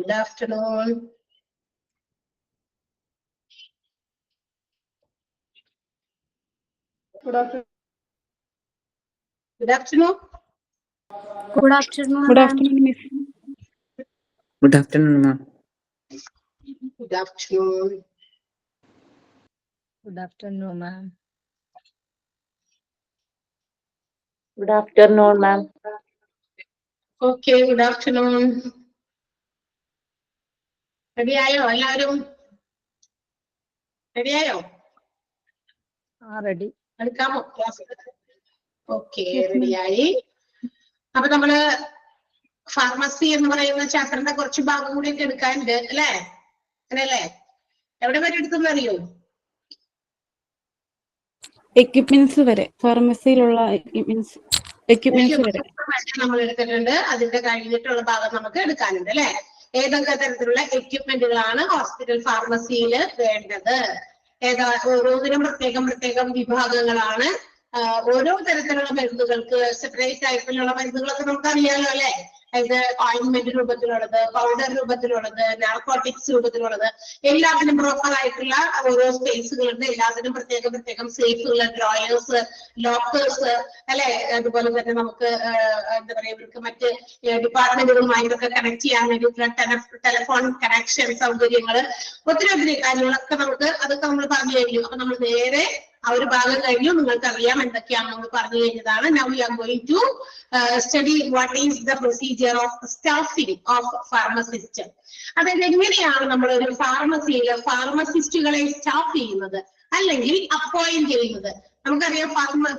Good afternoon. Good afternoon. Good afternoon. Good afternoon. Good afternoon, Miss. Good afternoon, ma'am. Good afternoon. Good afternoon, ma'am. Good afternoon, ma'am. Okay, good afternoon. Ready ആയോ എല്ലാവരും? Ready ആയോ? Ready. എടുക്കാമോ class? Okay, റെഡിയായി. അപ്പൊ നമ്മള് pharmacy എന്ന് പറയുന്ന ചാപ്റ്ററിന്റെ കുറച്ച് ഭാഗം കൂടി ഒക്കെ എടുക്കാനുണ്ട് അല്ലേ? അങ്ങനെയല്ലേ? എവിടെ വരെ എടുത്തെന്ന് അറിയോ? എക്യുപ്മെന്റ്സ് വരെ, ഫാർമസിയിലുള്ള എക്യുപ്മെന്റ്സ് വരെ നമ്മൾ എടുത്തിട്ടുണ്ട്. അതിന്റെ കഴിഞ്ഞിട്ടുള്ള ഭാഗം നമുക്ക് എടുക്കാനുണ്ട് അല്ലെ? ഏതൊക്കെ തരത്തിലുള്ള എക്യുപ്മെന്റുകളാണ് ഹോസ്പിറ്റൽ ഫാർമസിയിൽ വേണ്ടത്? ഓരോന്നിനും പ്രത്യേകം വിഭാഗങ്ങളാണ്. ഓരോ തരത്തിലുള്ള മരുന്നുകൾക്ക് സെപ്പറേറ്റ് ടൈപ്പിലുള്ള മരുന്നുകളൊക്കെ നമുക്ക് അറിയാലോ അല്ലെ? അതായത് ഓയിൻമെന്റ് രൂപത്തിലുള്ളത്, പൗഡർ രൂപത്തിലുള്ളത്, നാർക്കോട്ടിക്സ് രൂപത്തിലുള്ളത്, എല്ലാത്തിനും പ്രോപ്പർ ആയിട്ടുള്ള ഓരോ സ്പേസുകളുണ്ട്. എല്ലാത്തിനും പ്രത്യേകം സേഫുള്ള ഡ്രോയേഴ്സ്, ലോക്കേഴ്സ് അല്ലെ? അതുപോലെ തന്നെ നമുക്ക് എന്താ പറയാ, ഇവർക്ക് മറ്റ് ഡിപ്പാർട്ട്മെന്റുകളുമായിട്ടൊക്കെ കണക്ട് ചെയ്യാൻ വേണ്ടിയിട്ടുള്ള ടെലിഫോൺ കണക്ഷൻ സൗകര്യങ്ങള്, ഒത്തിരി കാര്യങ്ങളൊക്കെ അതൊക്കെ നമ്മൾ പറഞ്ഞു കഴിഞ്ഞു. അപ്പൊ നമ്മൾ നേരെ ആ ഒരു ഭാഗം കഴിഞ്ഞു. നിങ്ങൾക്ക് അറിയാം എന്തൊക്കെയാണ് നമ്മൾ പറഞ്ഞു കഴിഞ്ഞതാണ്. Now we are going to study what is the procedure of staffing of pharmacist. അതായത് എങ്ങനെയാണ് നമ്മൾ ഒരു ഫാർമസിയിലെ ഫാർമസിസ്റ്റുകളെ സ്റ്റാഫ് ചെയ്യുന്നത് അല്ലെങ്കിൽ അപ്പോയിന്റ് ചെയ്യുന്നത്. നമുക്കറിയാം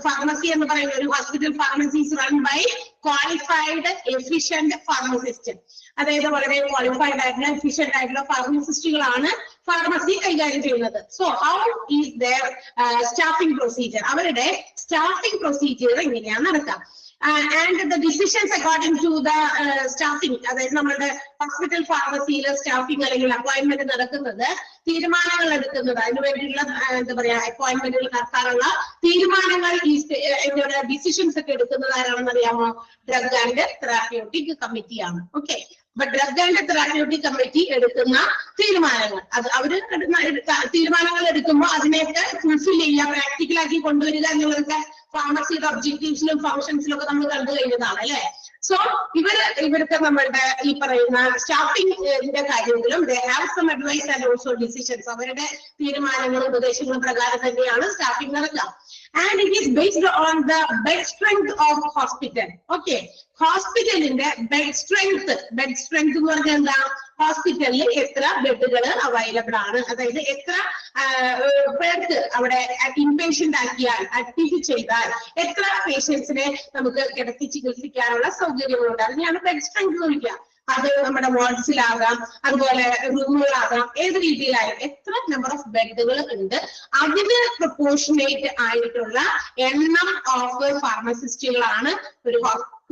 ഫാർമസി എന്ന് പറയുന്ന ഒരു hospital pharmacies run by qualified efficient pharmacist. അതായത് വളരെ ക്വാളിഫൈഡ് ആയിട്ടുള്ള എഫിഷ്യന്റ് ആയിട്ടുള്ള ഫാർമസിസ്റ്റുകളാണ് ഫാർമസി കൈകാര്യം ചെയ്യുന്നത്. So how is their staffing procedure? അവരുടെ സ്റ്റാഫിംഗ് പ്രൊസീജിയർ എങ്ങനെയാണ് നടക്കുക? And the decisions according to the staffing, അതായത് നമ്മളുടെ ഹോസ്പിറ്റൽ ഫാർമസിയിൽ സ്റ്റാഫിംഗ് അല്ലെങ്കിൽ അപ്പോയിന്റ്മെന്റ് നടക്കുന്നത്, തീരുമാനങ്ങൾ എടുക്കുന്നത്, അതിനുവേണ്ടിയുള്ള എന്താ പറയാ അപ്പോയിന്റ്മെന്റുകൾ നടത്താനുള്ള തീരുമാനങ്ങൾ, ഡിസിഷൻസ് ഒക്കെ എടുക്കുന്നത് ആരാണെന്ന് അറിയാമോ? ഡ്രഗ് ആൻഡ് തെറാപ്യൂട്ടിക് കമ്മിറ്റിയാണ്. ഓക്കെ, അപ്പൊ ഡ്രഗ് ആൻഡ് തെറാപ്യൂട്ടിക് കമ്മിറ്റി എടുക്കുന്ന തീരുമാനങ്ങൾ, അത് അവര് തീരുമാനങ്ങൾ എടുക്കുമ്പോൾ അതിനെയൊക്കെ ഫുൾഫിൽ ചെയ്യുക, പ്രാക്ടിക്കലാക്കി കൊണ്ടുവരിക എന്നുള്ളതൊക്കെ ഫാർമസിയുടെ ഒബ്ജക്റ്റീവ്സിലും ഫങ്ഷൻസിലും ഒക്കെ നമ്മൾ കണ്ടു കഴിഞ്ഞതാണ് അല്ലെ? സോ ഇവർക്ക് നമ്മളുടെ ഈ പറയുന്ന സ്റ്റാഫിംഗിന്റെ കാര്യത്തിലും they have some advice and also decisions. അവരുടെ തീരുമാനങ്ങളും ഉപദേശങ്ങളും പ്രകാരം തന്നെയാണ് സ്റ്റാഫിംഗ് നടക്കുക. And it is based on the bed strength of hospital. Okay, ഹോസ്പിറ്റലിന്റെ ബെഡ് സ്ട്രെങ്ത് എന്ന് പറഞ്ഞാൽ എന്താ? ഹോസ്പിറ്റലിൽ എത്ര ബെഡുകൾ അവൈലബിൾ ആണ്, അതായത് എത്ര പേർക്ക് അവിടെ ഇൻപേഷ്യന്റ് ആക്കിയാൽ, അഡ്മിറ്റ് ചെയ്താൽ എത്ര പേഷ്യൻസിനെ നമുക്ക് കിടത്തി ചികിത്സിക്കാനുള്ള സൗകര്യങ്ങളുണ്ട്. അതിനെയാണ് ബെഡ് സ്ട്രെങ്ത് എന്ന് വിളിക്കുക. അത് നമ്മുടെ വാർഡ്സിലാകാം, അതുപോലെ റൂമുകളാകാം, ഏത് രീതിയിലായാലും എത്ര നമ്പർ ഓഫ് ബെഡുകൾ ഉണ്ട്, അതിന് പ്രൊപ്പോർഷനേറ്റ് ആയിട്ടുള്ള എണ്ണം ഓഫ് ഫാർമസിസ്റ്റുകളാണ് ഒരു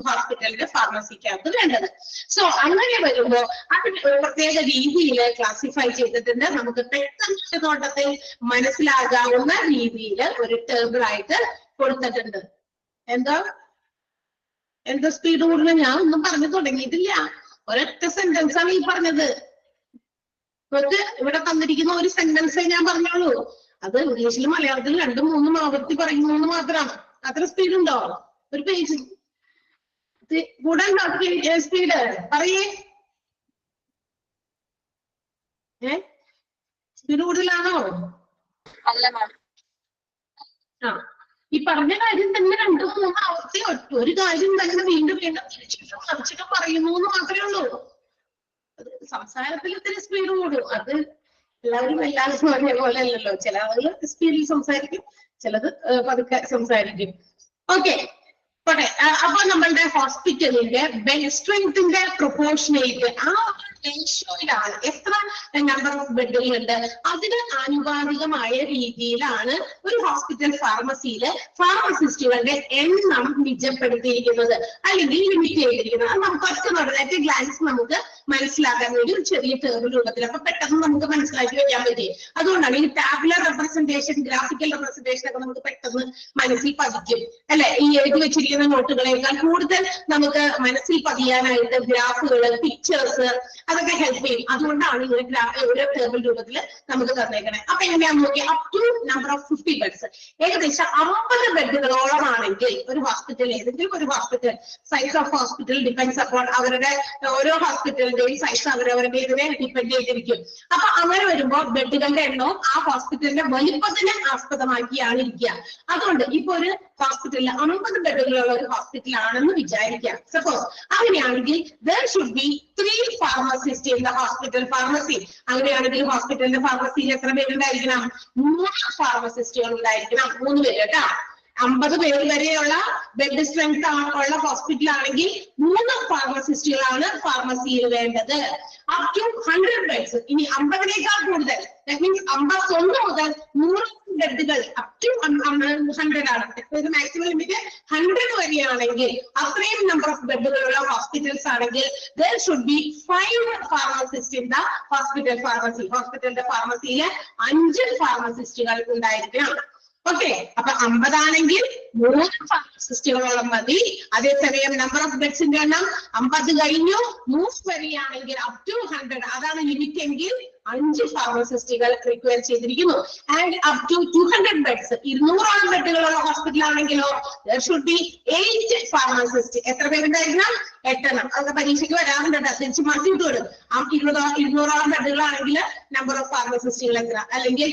ഹോസ്പിറ്റലിന്റെ ഫാർമസിക്കകത്ത് വേണ്ടത്. സോ അങ്ങനെ വരുമ്പോ അതിന് ഒരു പ്രത്യേക രീതിയിൽ ക്ലാസിഫൈ ചെയ്തിട്ടുണ്ട്. നമുക്ക് പെട്ടെന്ന് നോട്ടത്തിൽ മനസ്സിലാകാവുന്ന രീതിയിൽ ഒരു ടേബിൾ ആയിട്ട് കൊടുത്തിട്ടുണ്ട്. എന്താ സ്പീഡ് കൂടുതൽ? ഞാൻ ഒന്നും പറഞ്ഞു തുടങ്ങിയിട്ടില്ല, ഒരൊറ്റ സെന്റൻസ് ആണ് ഈ പറഞ്ഞത്. ഇവിടെ തന്നിരിക്കുന്ന ഒരു സെന്റൻസേ ഞാൻ പറഞ്ഞോളൂ. അത് ഇംഗ്ലീഷിലും മലയാളത്തിലും 2-3 ആവർത്തി പറയുന്നു മാത്രമാണ്. അത്ര സ്പീഡ് ഉണ്ടോ? ഒരു പേജ് കൂടാൻ സ്പീഡ് പറയേ. സ്പീഡ് കൂടുതലാണോ? ആ, ഈ പറഞ്ഞ കാര്യം തന്നെ 2-3 ആവർത്തി ഒരു കാര്യം തന്നെ വീണ്ടും തിരിച്ചിട്ടും മറിച്ചിട്ടും പറയുന്നു എന്ന് മാത്രമേ ഉള്ളൂ. സംസാരത്തിൽ ഇത്തിരി സ്പീഡ് കൂടും. അത് എല്ലാവരും ഒരേ പോലെ അല്ലല്ലോ. ചില ആളുകൾ സ്പീഡിൽ സംസാരിക്കും, ചിലത് പതുക്കെ സംസാരിക്കും. ഓക്കെ, അപ്പൊ നമ്മളുടെ ഹോസ്പിറ്റലിന്റെ ബെഡ് സ്ട്രെങ്ത്തിന്റെ പ്രൊപ്പോർഷനേറ്റ് ആ റേഷ്യോയിലാണ് എത്ര നമ്പർ ഓഫ് ബെഡുകളുണ്ട് അതിന് ആനുപാതികമായ രീതിയിലാണ് ഒരു ഹോസ്പിറ്റൽ ഫാർമസിയില് ഫാർമസിസ്റ്റുകളുടെ എണ്ണം നിജപ്പെടുത്തിയിരിക്കുന്നത് അല്ലെങ്കിൽ ലിമിറ്റ് ചെയ്തിരിക്കുന്നത്. അത് നമുക്ക് ഒറ്റ ഗ്ലാൻസ് നമുക്ക് മനസ്സിലാക്കാൻ വേണ്ടി ഒരു ചെറിയ ടേബിൾ രൂപത്തിൽ അപ്പൊ പെട്ടെന്ന് നമുക്ക് മനസ്സിലാക്കി വെക്കാൻ പറ്റി. അതുകൊണ്ടാണ് ഈ ടാബുലർ റെപ്രസെന്റേഷൻ, ഗ്രാഫിക്കൽ റെപ്രസെന്റേഷൻ ഒക്കെ നമുക്ക് പെട്ടെന്ന് മനസ്സിൽ പതിക്കും അല്ലെ? ഈ എഴുതി വെച്ചിരിക്കുന്ന നോട്ടുകളേക്കാൾ കൂടുതൽ നമുക്ക് മനസ്സിൽ പതിയാനായിട്ട് ഗ്രാഫുകള്, പിക്ചേഴ്സ് അതൊക്കെ ഹെൽപ്പ് ചെയ്യും. അതുകൊണ്ടാണ് ഇങ്ങനെ ഒരു ടേബിൾ രൂപത്തിൽ നമുക്ക് തന്നേക്കണേ. അപ്പൊ എങ്ങനെയാന്ന് നോക്കി, up to number of 50 beds, ഏകദേശം 50 ബെഡുകളോളം ആണെങ്കിൽ ഒരു ഹോസ്പിറ്റൽ, ഏതെങ്കിലും ഒരു hospital, size of hospital depends അപ്പോൾ അവരുടെ ഓരോ ഹോസ്പിറ്റലിന്റെയും സൈസ് അവരവരുടെ ഇതിനെ ഡിപ്പെൻഡ് ചെയ്തിരിക്കും. അപ്പൊ അങ്ങനെ വരുമ്പോൾ ബെഡുകളുടെ എണ്ണവും ആ ഹോസ്പിറ്റലിന്റെ വലിപ്പത്തിനെ ആസ്പദമാക്കിയാണ് ഇരിക്കുക. അതുകൊണ്ട് ഇപ്പൊ ഒരു ഹോസ്പിറ്റലിൽ 50 ബെഡുകളുള്ള ഒരു ഹോസ്പിറ്റൽ ആണെന്ന് വിചാരിക്കാം. സപ്പോസ് അങ്ങനെയാണെങ്കിൽ there should be 3 pharmacists in the hospital pharmacy. അങ്ങനെയാണെങ്കിൽ ഹോസ്പിറ്റലിന്റെ ഫാർമസിയിൽ എത്ര പേരുണ്ടായിരിക്കണം? 3 ഫാർമസിസ്റ്റുകൾ ഉണ്ടായിരിക്കണം. 3 പേര് കേട്ടോ. 50 പേര് വരെയുള്ള ബെഡ് സ്ട്രെങ്ത് ഉള്ള ഹോസ്പിറ്റൽ ആണെങ്കിൽ 3 ഫാർമസിസ്റ്റുകളാണ് ഫാർമസിയിൽ വേണ്ടത്. അപ് ടു 100 ബെഡ്സ്, ഇനി 50നേക്കാൾ കൂടുതൽ, ദാറ്റ് മീൻസ് 51 മുതൽ 100 ബെഡുകൾ അപ് ടു 100 ആണ്. മാക്സിമം ലിമിറ്റ് 100 വരെയാണെങ്കിൽ, അത്രയും നമ്പർ ഓഫ് ബെഡുകളുള്ള ഹോസ്പിറ്റൽസ് ആണെങ്കിൽ there should be 5 pharmacists in the hospital pharmacy. ഹോസ്പിറ്റലിന്റെ ഫാർമസിയിൽ 5 ഫാർമസിസ്റ്റുകൾ ഉണ്ടായിരിക്കണം. ഓക്കെ, അപ്പൊ 50 ആണെങ്കിൽ 3 ഫാർമസിസ്റ്റുകളോളം മതി. അതേസമയം നമ്പർ ഓഫ് ബെഡ്സിന്റെ എണ്ണം 50 കഴിഞ്ഞു 100 വരെയാണെങ്കിൽ അപ് ടു 100, അതാണ് ലിമിറ്റ് എങ്കിൽ 5 ഫാർമസിസ്റ്റുകൾ റിക്വയർ ചെയ്തിരിക്കുന്നു. ആൻഡ് അപ് ടു 200 ബെഡ്സ്, 200 ബെഡുകളുള്ള ഹോസ്പിറ്റൽ ആണെങ്കിലോ there should be 8 ഫാർമസിസ്റ്റ്. എത്ര പേരുണ്ടായിരിക്കണം? 8 എണ്ണം. അതൊക്കെ പരീക്ഷയ്ക്ക് വരാറുണ്ട്, തിരിച്ച് മാറ്റി വിട്ടു. 200 ബെഡുകളാണെങ്കിൽ നമ്പർ ഓഫ് ഫാർമസിസ്റ്റുകൾ എത്ര, അല്ലെങ്കിൽ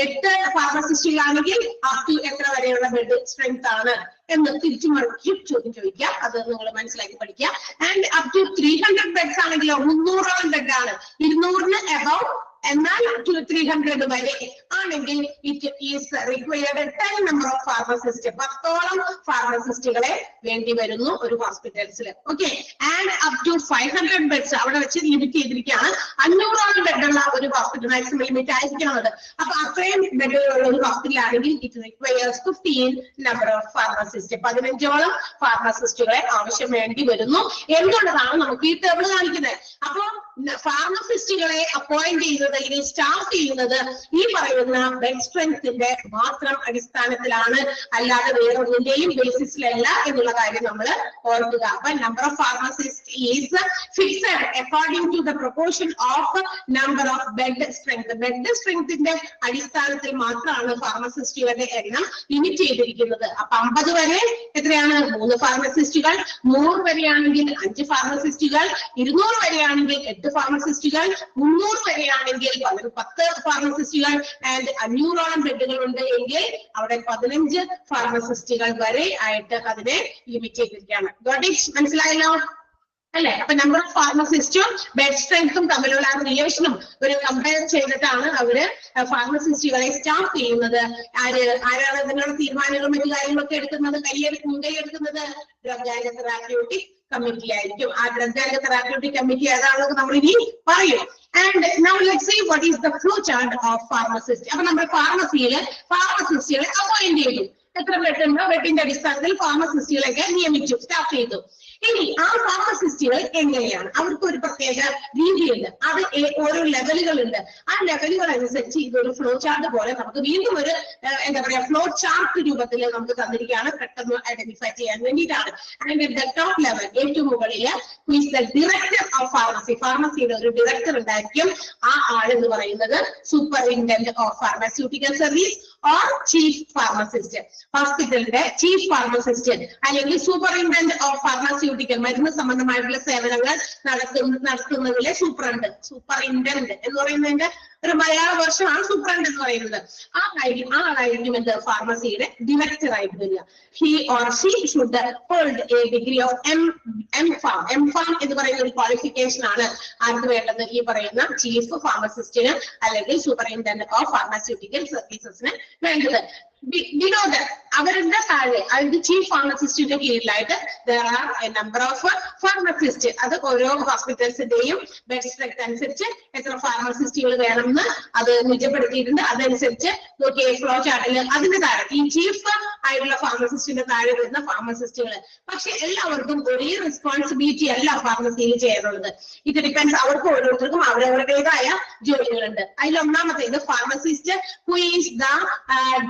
8 ഫാർമസിസ്റ്റുകളാണെങ്കിൽ അപ് ടു എത്ര വരെയുള്ള ബെഡ് സ്ട്രെങ്ത് ആണ് എന്ന് തിരിച്ചു മറിച്ച് ചോദ്യം ചോദിക്കാം. അത് നിങ്ങൾ മനസ്സിലാക്കി പഠിക്കുക. ആൻഡ് അപ് ടു 300 ബെഡ്സ് ആണെങ്കിലോ 300 ബെഡാണ്. 200-ന് എബവ് എന്നാൽ 300 വരെ ആണെങ്കിൽ it is required 10 number of pharmacist. 10ഓളം ഫാർമസിസ്റ്റുകളെ വേണ്ടി വരുന്നു ഒരു ഹോസ്പിറ്റൽസിൽ. Okay, and up to 500 beds അവിടെ വെച്ച് ലിമിറ്റ് ചെയ്തിരിക്കുകയാണ്. 500 ബെഡുള്ള ഒരു ഹോസ്പിറ്റൽ മാക്സിമം ലിമിറ്റ് ആയിരിക്കണം അത്. അപ്പൊ അത്രയും ബെഡുകളുള്ള ഒരു ഹോസ്പിറ്റൽ ആണെങ്കിൽ it requires 15 number of pharmacist. 15ഓളം ഫാർമസിസ്റ്റുകളെ ആവശ്യം വേണ്ടി വരുന്നു എന്നുള്ളതാണ് നമുക്ക് ഈ ടേബിൾ കാണിക്കുന്നത്. അപ്പൊ ഫാർമസിസ്റ്റുകളെ അപ്പോയിന്റ് ചെയ്യുന്നത്, ഇതിനെ സ്റ്റാർട്ട് ചെയ്യുന്നത് ഈ പറയുന്ന ബെഡ് സ്ട്രെങ്ത്തിന്റെ മാത്രം അടിസ്ഥാനത്തിലാണ്, അല്ലാതെ വേറൊന്നിന്റെയും ബേസിസിലല്ല എന്നുള്ള കാര്യം നമ്മൾ ഓർക്കുക. അപ്പൊ number of pharmacist is fixed according to the proportion of number of bed strength. Bed സ്ട്രെങ്ത്തിന്റെ അടിസ്ഥാനത്തിൽ മാത്രമാണ് ഫാർമസിസ്റ്റുകളുടെ എണ്ണം ലിമിറ്റ് ചെയ്തിരിക്കുന്നത്. അപ്പൊ 50 വരെ എത്രയാണ്? 3 ഫാർമസിസ്റ്റുകൾ. 100 വരെയാണെങ്കിൽ 5 ഫാർമസിസ്റ്റുകൾ. 200 വരെയാണെങ്കിൽ 8 ഫാർമസിസ്റ്റുകൾ. 300 വരെയാണെങ്കിൽ 10 ഫാർമസിസ്റ്റുകൾ. ആൻഡ് 500ഓളം ബെഡുകൾ ഉണ്ട് എങ്കിൽ അവിടെ 15 ഫാർമസിസ്റ്റുകൾ വരെ ആയിട്ട് അതിനെ ലിമിറ്റ് ചെയ്തിരിക്കുകയാണ്. മനസ്സിലായല്ലോ അല്ലെ? അപ്പൊ നമ്പർ ഓഫ് ഫാർമസിസ്റ്റും ബെഡ് സ്ട്രെങ്ത്തും തമ്മിലുള്ള റിലേഷനും ഒരു കമ്പയർ ചെയ്തിട്ടാണ് അവര് ഫാർമസിസ്റ്റുകളെ സ്റ്റാർട്ട് ചെയ്യുന്നത്. ആരാണ് ഇതിനുള്ള തീരുമാനങ്ങളും മറ്റു കാര്യങ്ങളൊക്കെ എടുക്കുന്നത്, മുൻകൈ എടുക്കുന്നത്? ഡ്രഗ് ആൻഡ് തെറാപ്യൂട്ടിക് കമ്മിറ്റി ആയിരിക്കും. ആ ഡ്രഗ് ആൻഡ് തെറാപ്യൂട്ടിക് കമ്മിറ്റി ഏതാണെന്ന് നമ്മൾ ഇനി പറയും. And now let's see what is the flow chart of pharmacist. അപ്പൊ നമ്മൾ ഫാർമസിയിൽ ഫാർമസിസ്റ്റുകളെ അപ്പോയിന്റ് ചെയ്തു. എത്ര ബെഡുണ്ടോ ബെഡിന്റെ അടിസ്ഥാനത്തിൽ ഫാർമസിസ്റ്റുകളൊക്കെ നിയമിച്ചു, സ്റ്റാർട്ട് ചെയ്തു. ഇനി ആ ഫാർമസിസ്റ്റുകൾ എങ്ങനെയാണ്? അവർക്ക് ഒരു പ്രത്യേക രീതിയുണ്ട്. അത് ഓരോ ലെവലുകളുണ്ട്. ആ ലെവലുകൾ അനുസരിച്ച് ഇതൊരു ഫ്ലോ ചാർട്ട് പോലെ നമുക്ക് വീണ്ടും ഒരു എന്താ പറയാ ഫ്ലോ ചാർട്ട് രൂപത്തിൽ നമുക്ക് തന്നിരിക്കുകയാണ്, പെട്ടെന്ന് ഐഡന്റിഫൈ ചെയ്യാൻ വേണ്ടിയിട്ടാണ്. ആൻഡ് ദ ടോപ്പ് ലെവൽ, ഏറ്റവും മുകളില് ഡയറക്ടർ ഓഫ് ഫാർമസി. ഫാർമസിയുടെ ഒരു ഡയറക്ടർ ഉണ്ടായിരിക്കും. ആ ആളെന്ന് പറയുന്നത് superintendent of pharmaceutical service or chief pharmacist. ഹോസ്പിറ്റലിന്റെ ചീഫ് ഫാർമസിസ്റ്റ് അല്ലെങ്കിൽ സൂപ്പറിൻറ്റൻഡന്റ് ഓഫ് ഫാർമസ്യൂട്ടിക്കൽ, മരുന്ന് സംബന്ധമായിട്ടുള്ള സേവനങ്ങൾ നടത്തുന്നതിലെ സൂപ്പറിൻറ്റൻഡന്റ് എന്ന് പറയുന്നതിന്റെ ഒരു മലയാള വർഷമാണ് സൂപ്രണ്ട് എന്ന് പറയുന്നത്. ആളായിരിക്കും എന്ത്? ഫാർമസിയുടെ ഡയറക്ടർ ആയിട്ട് വരിക. He or she should hold a degree of M Pharm. M Pharm എന്ന് പറയുന്ന ഒരു ക്വാളിഫിക്കേഷൻ ആണ് ആർക്ക് വേണ്ടത്? ഈ പറയുന്ന ചീഫ് ഫാർമസിസ്റ്റിന് അല്ലെങ്കിൽ സൂപ്പറിൻറ്റൻഡന്റ് ഓഫ് ഫാർമസ്യൂട്ടിക്കൽ സർവീസസിന് വേണ്ടത്. ബിലോ ദാറ്റ്, അവരുടെ താഴെ, അതായത് chief ഫാർമസിസ്റ്റിന്റെ കീഴിലായിട്ട് there are a number of pharmacists. അത് ഓരോ ഹോസ്പിറ്റൽസിന്റെയും ബെഡ് സ്ട്രെങ്ത് അനുസരിച്ച് എത്ര ഫാർമസിസ്റ്റുകൾ വേണമെന്ന് അത് നിജപ്പെടുത്തിയിട്ടുണ്ട്. അതനുസരിച്ച് നോക്കിയ ഫ്ലോ ചാർട്ടിൽ അതിന്റെ താഴെ ഈ ചീഫ് ആയിട്ടുള്ള ഫാർമസിസ്റ്റിന്റെ താഴെ വരുന്ന ഫാർമസിസ്റ്റുകൾ. പക്ഷെ എല്ലാവർക്കും ഒരേ റെസ്പോൺസിബിലിറ്റി അല്ല ഫാർമസിയിൽ ചെയ്യാനുള്ളത്. ഇത് ഡിപ്പെൻസ്, അവർക്ക് ഓരോരുത്തർക്കും അവരവരുടേതായ ജോലികളുണ്ട്. അതിൽ ഒന്നാമത്തേത് pharmacist who is the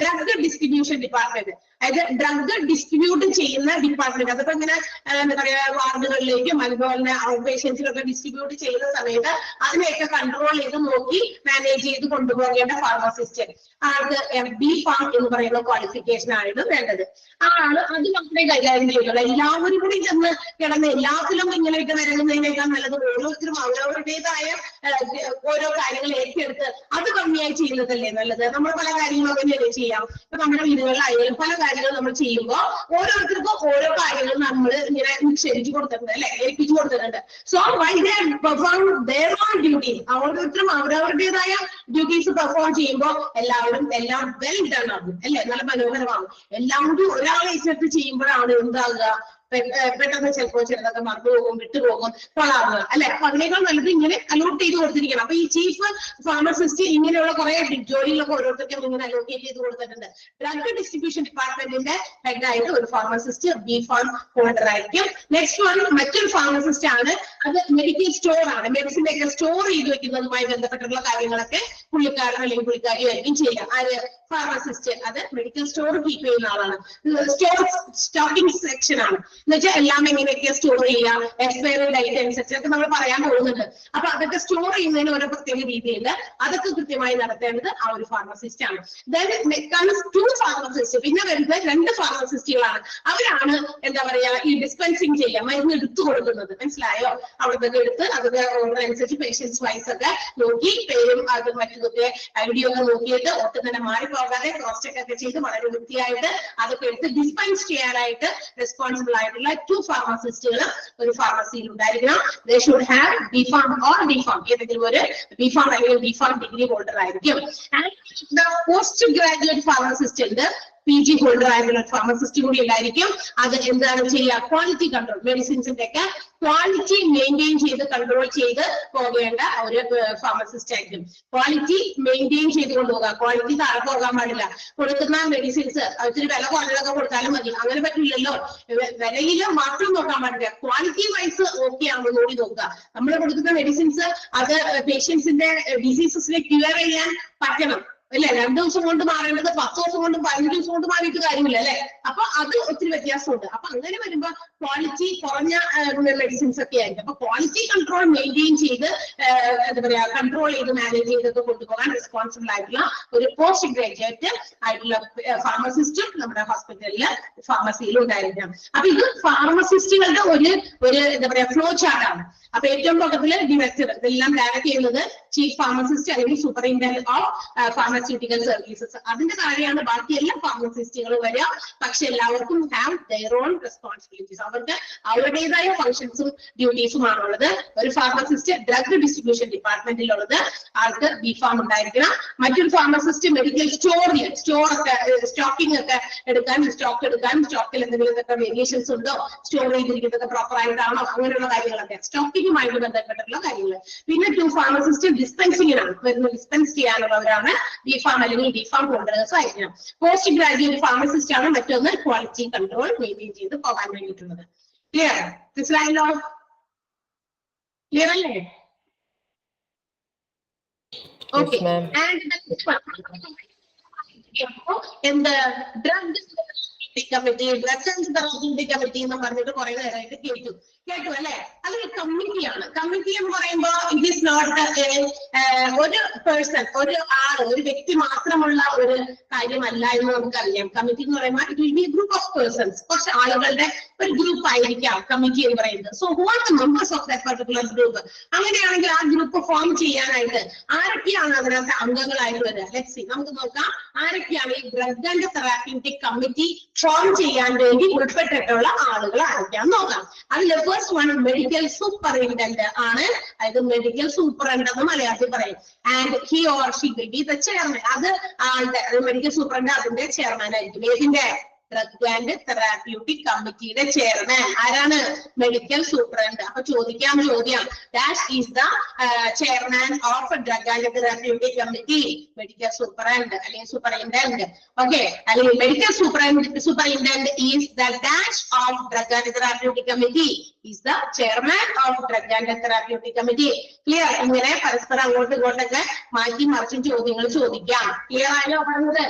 drug distribution department. അതായത് ഡ്രഗ് ഡിസ്ട്രിബ്യൂട്ട് ചെയ്യുന്ന ഡിപ്പാർട്ട്മെന്റ്. അതിപ്പോ ഇങ്ങനെ എന്താ പറയാ വാർഡുകളിലേക്കും അതുപോലെ തന്നെ ഔട്ട് പേഷ്യൻസിലൊക്കെ ഡിസ്ട്രിബ്യൂട്ട് ചെയ്യുന്ന സമയത്ത് അതിനെയൊക്കെ കൺട്രോൾ ചെയ്ത് നോക്കി മാനേജ് ചെയ്ത് കൊണ്ടുപോകേണ്ട ഫാർമസിസ്റ്റ് ആൾക്ക് B.Pharm എന്ന് പറയുന്ന ക്വാളിഫിക്കേഷൻ ആണ് വേണ്ടത്. ആള് അത് മാത്രമേ കൈകാര്യം ചെയ്യുള്ളൂ. എല്ലാവരും കൂടി ചെന്ന് കിടന്ന് എല്ലാത്തിലും ഇങ്ങനെയൊക്കെ നിരങ്ങുന്നതിനേക്കാൾ നല്ലത് ഓരോരുത്തരും അവരവരുടേതായ ഓരോ കാര്യങ്ങൾ ഏറ്റെടുത്ത് അത് ഭംഗിയായി ചെയ്യുന്നതല്ലേ നല്ലത്. നമ്മൾ പല കാര്യങ്ങളും തന്നെയല്ലേ ചെയ്യാം. ഇപ്പൊ നമ്മുടെ വീടുകളിലായാലും പല കാര്യങ്ങളും നമ്മൾ ചെയ്യുമ്പോൾ ഓരോരുത്തർക്കും ഓരോ കാര്യങ്ങൾ നമ്മൾ ഇങ്ങനെ നിക്ഷേപിച്ചു കൊടുത്തിട്ടുണ്ട് അല്ലെ, ഏൽപ്പിച്ചു കൊടുത്തിട്ടുണ്ട്. So why they perform their own duties, ഓരോരുത്തരും അവരവരുടേതായ ഡ്യൂട്ടീസ് പെർഫോം ചെയ്യുമ്പോൾ എല്ലാം വെൽ ഡൺ ആകും അല്ലെ, നല്ല മനോഹരമാകും. എല്ലാം കൂടി ഒരാളെ ഏറ്റെടുത്ത് ചെയ്യുമ്പോഴാണ് എന്താകുക, പെട്ടെന്ന് ചിലപ്പോൾ ചിലതൊക്കെ മറന്നുപോകും, വിട്ടുപോകും, കൊള്ളാവുക അല്ലെ. അപ്പൊ അതിനേക്കാൾ നല്ലത് ഇങ്ങനെ അലോട്ട് ചെയ്ത് കൊടുത്തിരിക്കണം. അപ്പൊ ഈ ചീഫ് ഫാർമസിസ്റ്റ് ഇങ്ങനെയുള്ള കുറെ ജോലികളൊക്കെ ഓരോരുത്തർക്കും ഇങ്ങനെ അലോക്കേറ്റ് ചെയ്ത് കൊടുത്തിട്ടുണ്ട്. ഡ്രഗ് ഡിസ്ട്രിബ്യൂഷൻ ഡിപ്പാർട്ട്മെന്റിന്റെ ഹെഡായിട്ട് ഒരു ഫാർമസിസ്റ്റ് B.Pharm ഹോൾഡർ ആയിരിക്കും. നെക്സ്റ്റ് വൺ മറ്റൊരു ഫാർമസിസ്റ്റ് ആണ്. അത് മെഡിക്കൽ സ്റ്റോർ ആണ്. മെഡിസിൻ ഒക്കെ സ്റ്റോർ ചെയ്ത് വെക്കുന്നതുമായി ബന്ധപ്പെട്ടുള്ള കാര്യങ്ങളൊക്കെ പുള്ളിക്കാരൻ അല്ലെങ്കിൽ പുള്ളിക്കാരി ആയിരിക്കും ചെയ്യുക. ആര്? ഫാർമസിസ്റ്റ്. അത് മെഡിക്കൽ സ്റ്റോർ കീപ്പ് ചെയ്യുന്ന ആളാണ്. സ്റ്റോക്കിംഗ് സെക്ഷൻ ആണ്. എന്ന് വെച്ചാൽ എല്ലാം എങ്ങനെയൊക്കെ സ്റ്റോർ ചെയ്യാം, എക്സ്പയറി ഡേറ്റ് അനുസരിച്ചൊക്കെ നമ്മൾ പറയാൻ പോകുന്നുണ്ട്. അപ്പൊ അതൊക്കെ സ്റ്റോർ ചെയ്യുന്നതിന് ഓരോ പ്രത്യേക രീതിയിൽ അതൊക്കെ കൃത്യമായി നടത്തേണ്ടത് ആ ഒരു ഫാർമസിസ്റ്റ് ആണ്. Two pharmacist. പിന്നെ വരുന്നത് 2 ഫാർമസിസ്റ്റുകളാണ്. അവരാണ് എന്താ പറയാ ഈ ഡിസ്പെൻസിങ് ചെയ്യാം, മരുന്ന് എടുത്തു കൊടുക്കുന്നത്. മനസ്സിലായോ? അവിടുത്തെ എടുത്ത് അതിന്റെ ഓർഡർ അനുസരിച്ച് പേഷ്യൻസ് വൈസ് ഒക്കെ നോക്കി പേരും അത് മറ്റൊക്കെ ഐഡിയ ഒക്കെ നോക്കിയിട്ട് ഒട്ടും തന്നെ മാറിപ്പോകാതെ ക്രോസ് ചെക്ക് ഒക്കെ ചെയ്ത് വളരെ വൃത്തിയായിട്ട് അതൊക്കെ എടുത്ത് ഡിസ്പെൻസ് ചെയ്യാനായിട്ട് റെസ്പോൺസിബിൾ ആയിട്ടുള്ള 2 ഫാർമസിസ്റ്റുകൾ ഒരു ഫാർമസിയിൽ ഉണ്ടായിരിക്കണം. They should have B.Pharm or D.Pharm, ഏതെങ്കിലും ഒരു B.Pharm അല്ലെങ്കിൽ B.Pharm ഡിഗ്രി ഹോൾഡർ ആയിരിക്കും. ആൻഡ് പോസ്റ്റ് ഗ്രാജുവേറ്റ് ഫാർമസിസ്റ്റ് ഉണ്ട്, PG ഹോൾഡർ ആയിട്ടുള്ള ഫാർമസിസ്റ്റ് കൂടി ഉണ്ടായിരിക്കും. അത് എന്താണ് ചെയ്യുക? ക്വാളിറ്റി കൺട്രോൾ, മെഡിസിൻസിന്റെ ഒക്കെ ക്വാളിറ്റി മെയിൻറ്റെയിൻ ചെയ്ത് കൺട്രോൾ ചെയ്ത് പോകേണ്ട ഒരു ഫാർമസിസ്റ്റ് ആയിരിക്കും. ക്വാളിറ്റി മെയിൻറ്റെയിൻ ചെയ്ത് കൊണ്ടുപോകുക, ക്വാളിറ്റി താഴെ പോകാൻ പാടില്ല. കൊടുക്കുന്ന മെഡിസിൻസ് അതിന് വില കുറഞ്ഞതൊക്കെ കൊടുത്താലും മതി, അങ്ങനെ പറ്റില്ലല്ലോ. വിലയിൽ മാത്രം നോക്കാൻ പാടില്ല, ക്വാളിറ്റി വൈസ് ഓക്കെ ആണെന്ന് കൂടി നോക്കുക. നമ്മൾ കൊടുക്കുന്ന മെഡിസിൻസ് അത് പേഷ്യൻസിന്റെ ഡിസീസസിനെ ക്യൂർ ചെയ്യാൻ പറ്റണം അല്ലെ. 2 ദിവസം കൊണ്ട് മാറേണ്ടത് 10 ദിവസം കൊണ്ട് 15 ദിവസം കൊണ്ട് മാറിയിട്ട് കാര്യമില്ല അല്ലെ. അപ്പൊ അത് ഒത്തിരി വ്യത്യാസമുണ്ട്. അപ്പൊ അങ്ങനെ വരുമ്പോ ക്വാളിറ്റി കുറഞ്ഞ മെഡിസിൻസ് ഒക്കെ ആയിരിക്കും. അപ്പൊ ക്വാളിറ്റി കൺട്രോൾ മെയിൻറ്റെയിൻ ചെയ്ത് എന്താ പറയാ കൺട്രോൾ ചെയ്ത് മാനേജ് ചെയ്തൊക്കെ കൊണ്ടുപോകാൻ റെസ്പോൺസിബിൾ ആയിട്ടുള്ള ഒരു പോസ്റ്റ് ഗ്രാജുവേറ്റ് ആയിട്ടുള്ള ഫാർമസിസ്റ്റും നമ്മുടെ ഹോസ്പിറ്റലില് ഫാർമസിയിലും ഉണ്ടായിരിക്കണം. അപ്പൊ ഇത് ഫാർമസിസ്റ്റുകളുടെ ഒരു എന്താ പറയാ ഫ്ലോ ചാർട്ടാണ്. അപ്പൊ ഏറ്റവും തുടക്കത്തില് ഡയറക്ടർ ഇതെല്ലാം ഡയറക്ട് ചെയ്യുന്നത് ചീഫ് ഫാർമസിസ്റ്റ് അല്ലെങ്കിൽ സൂപ്പറിൻറ്റൻഡന്റ് ഓഫ് ഫാർമസ്യൂട്ടിക്കൽ സർവീസസ്. അതിന്റെ താഴെയാണ് ബാക്കി എല്ലാ ഫാർമസിസ്റ്റുകളും വരിക. പക്ഷെ എല്ലാവർക്കും ഹാവ് ദെയർ ഓൺ റെസ്പോൺസിബിലിറ്റീസ്. അവർക്ക് അവരുടേതായ ഫംഗ്ഷൻസും ഡ്യൂട്ടീസുമാണുള്ളത്. ഒരു ഫാർമസിസ്റ്റ് ഡ്രഗ് ഡിസ്ട്രിബ്യൂഷൻ ഡിപ്പാർട്ട്മെന്റിലുള്ളത് ആൾക്ക് B.Pharm ഉണ്ടായിരിക്കണം. മറ്റൊരു ഫാർമസിസ്റ്റ് മെഡിക്കൽ സ്റ്റോറൊക്കെ സ്റ്റോക്കിംഗ് ഒക്കെ എടുക്കാൻ സ്റ്റോക്കിൽ എന്തെങ്കിലുമൊക്കെ വേരിയേഷൻസ് ഉണ്ടോ, സ്റ്റോർ ചെയ്തിരിക്കുന്നത് പ്രോപ്പർ ആയിട്ടാണോ, അങ്ങനെയുള്ള കാര്യങ്ങളൊക്കെ സ്റ്റോക്കിങ്ങുമായിട്ട് ബന്ധപ്പെട്ടിട്ടുള്ള കാര്യങ്ങൾ. പിന്നെ 2 ഫാർമസിസ്റ്റ് ഡിസ്പെൻസിങ്ങിനാണ്, മരുന്ന് ഡിസ്പെൻസ് ചെയ്യാനുള്ളവരാണ് B.Pharm അല്ലെങ്കിൽ D.Pharm ഹോൾഡേഴ്സ് ആയിരിക്കണം. പോസ്റ്റ് ഗ്രാജുവേറ്റ് ഫാർമസിസ്റ്റ് ആണ് മറ്റൊന്ന് ക്വാളിറ്റി കൺട്രോൾ മെയിൻറ്റെയിൻ ചെയ്ത് പോകാൻ വേണ്ടിയിട്ടുള്ളത്. ക്ലിയർ? മനസ്സിലായല്ലോ? ക്ലിയർ അല്ലേ? ഓക്കെ. എന്ത് drug committee, drug and therapeutic committee എന്ന് പറഞ്ഞിട്ട് കുറെ നേരമായിട്ട് കേട്ടു അല്ലെ. അതൊരു കമ്മിറ്റിയാണ്. കമ്മിറ്റി എന്ന് പറയുമ്പോൾ ഇറ്റ് ഈസ് നോട്ട് ഒരു പേഴ്സൺ, ഒരു വ്യക്തി മാത്രമുള്ള ഒരു കാര്യമല്ല എന്ന് നമുക്കറിയാം. കമ്മിറ്റി എന്ന് പറയുമ്പോൾ it will be group of persons, കുറച്ച് ആളുകളുടെ ഒരു ഗ്രൂപ്പ് ആയിരിക്കാം കമ്മിറ്റി എന്ന് പറയുന്നത്. So who are the members of that particular group? അങ്ങനെയാണെങ്കിൽ ആ ഗ്രൂപ്പ് ഫോം ചെയ്യാനായിട്ട് ആരൊക്കെയാണ് അതിനകത്ത് അംഗങ്ങളായിട്ട് വരിക? ലെറ്റ്സ് സീ, നമുക്ക് നോക്കാം ആരൊക്കെയാണ് ഈ drug and therapeutic committee form ചെയ്യാൻ വേണ്ടി ഉൾപ്പെട്ടിട്ടുള്ള ആളുകൾ ആരൊക്കെയാന്ന് നോക്കാം. അതിൽ ഫസ്റ്റ് വൺ മെഡിക്കൽ സൂപ്പറിൻറ്റൻഡന്റ് ആണ്. അതായത് മെഡിക്കൽ സൂപ്രണ്ട് മലയാളത്തിൽ പറയും. And he or she will be the chairman. അത് ആളുടെ മെഡിക്കൽ സൂപ്രണ്ട് അതിന്റെ ചെയർമാൻ ആയിരിക്കും. ഏതിന്റെ? ഡ്രഗ് ആൻഡ് തെറാപ്യൂട്ടിക് കമ്മിറ്റിയുടെ ചെയർമാൻ ആരാണ്? Medical superintendent. അപ്പൊ ചോദിക്കാം ചോദ്യം, that is the chairman of drug and therapeutic committee. Medical superintendent അല്ലെങ്കിൽ സൂപ്പറിൻറ്റൻഡന്റ്. ഓക്കെ, അല്ലെങ്കിൽ medical superintendent is the dash of drug and therapeutic committee, is the chairman of drug and therapeutic committee. Clear? ഇങ്ങനെ പരസ്പരം അങ്ങോട്ടും ഇങ്ങോട്ടൊക്കെ മാറ്റി മറിച്ചും ചോദ്യങ്ങൾ ചോദിക്കാം. ക്ലിയർ ആയോ പറഞ്ഞത്?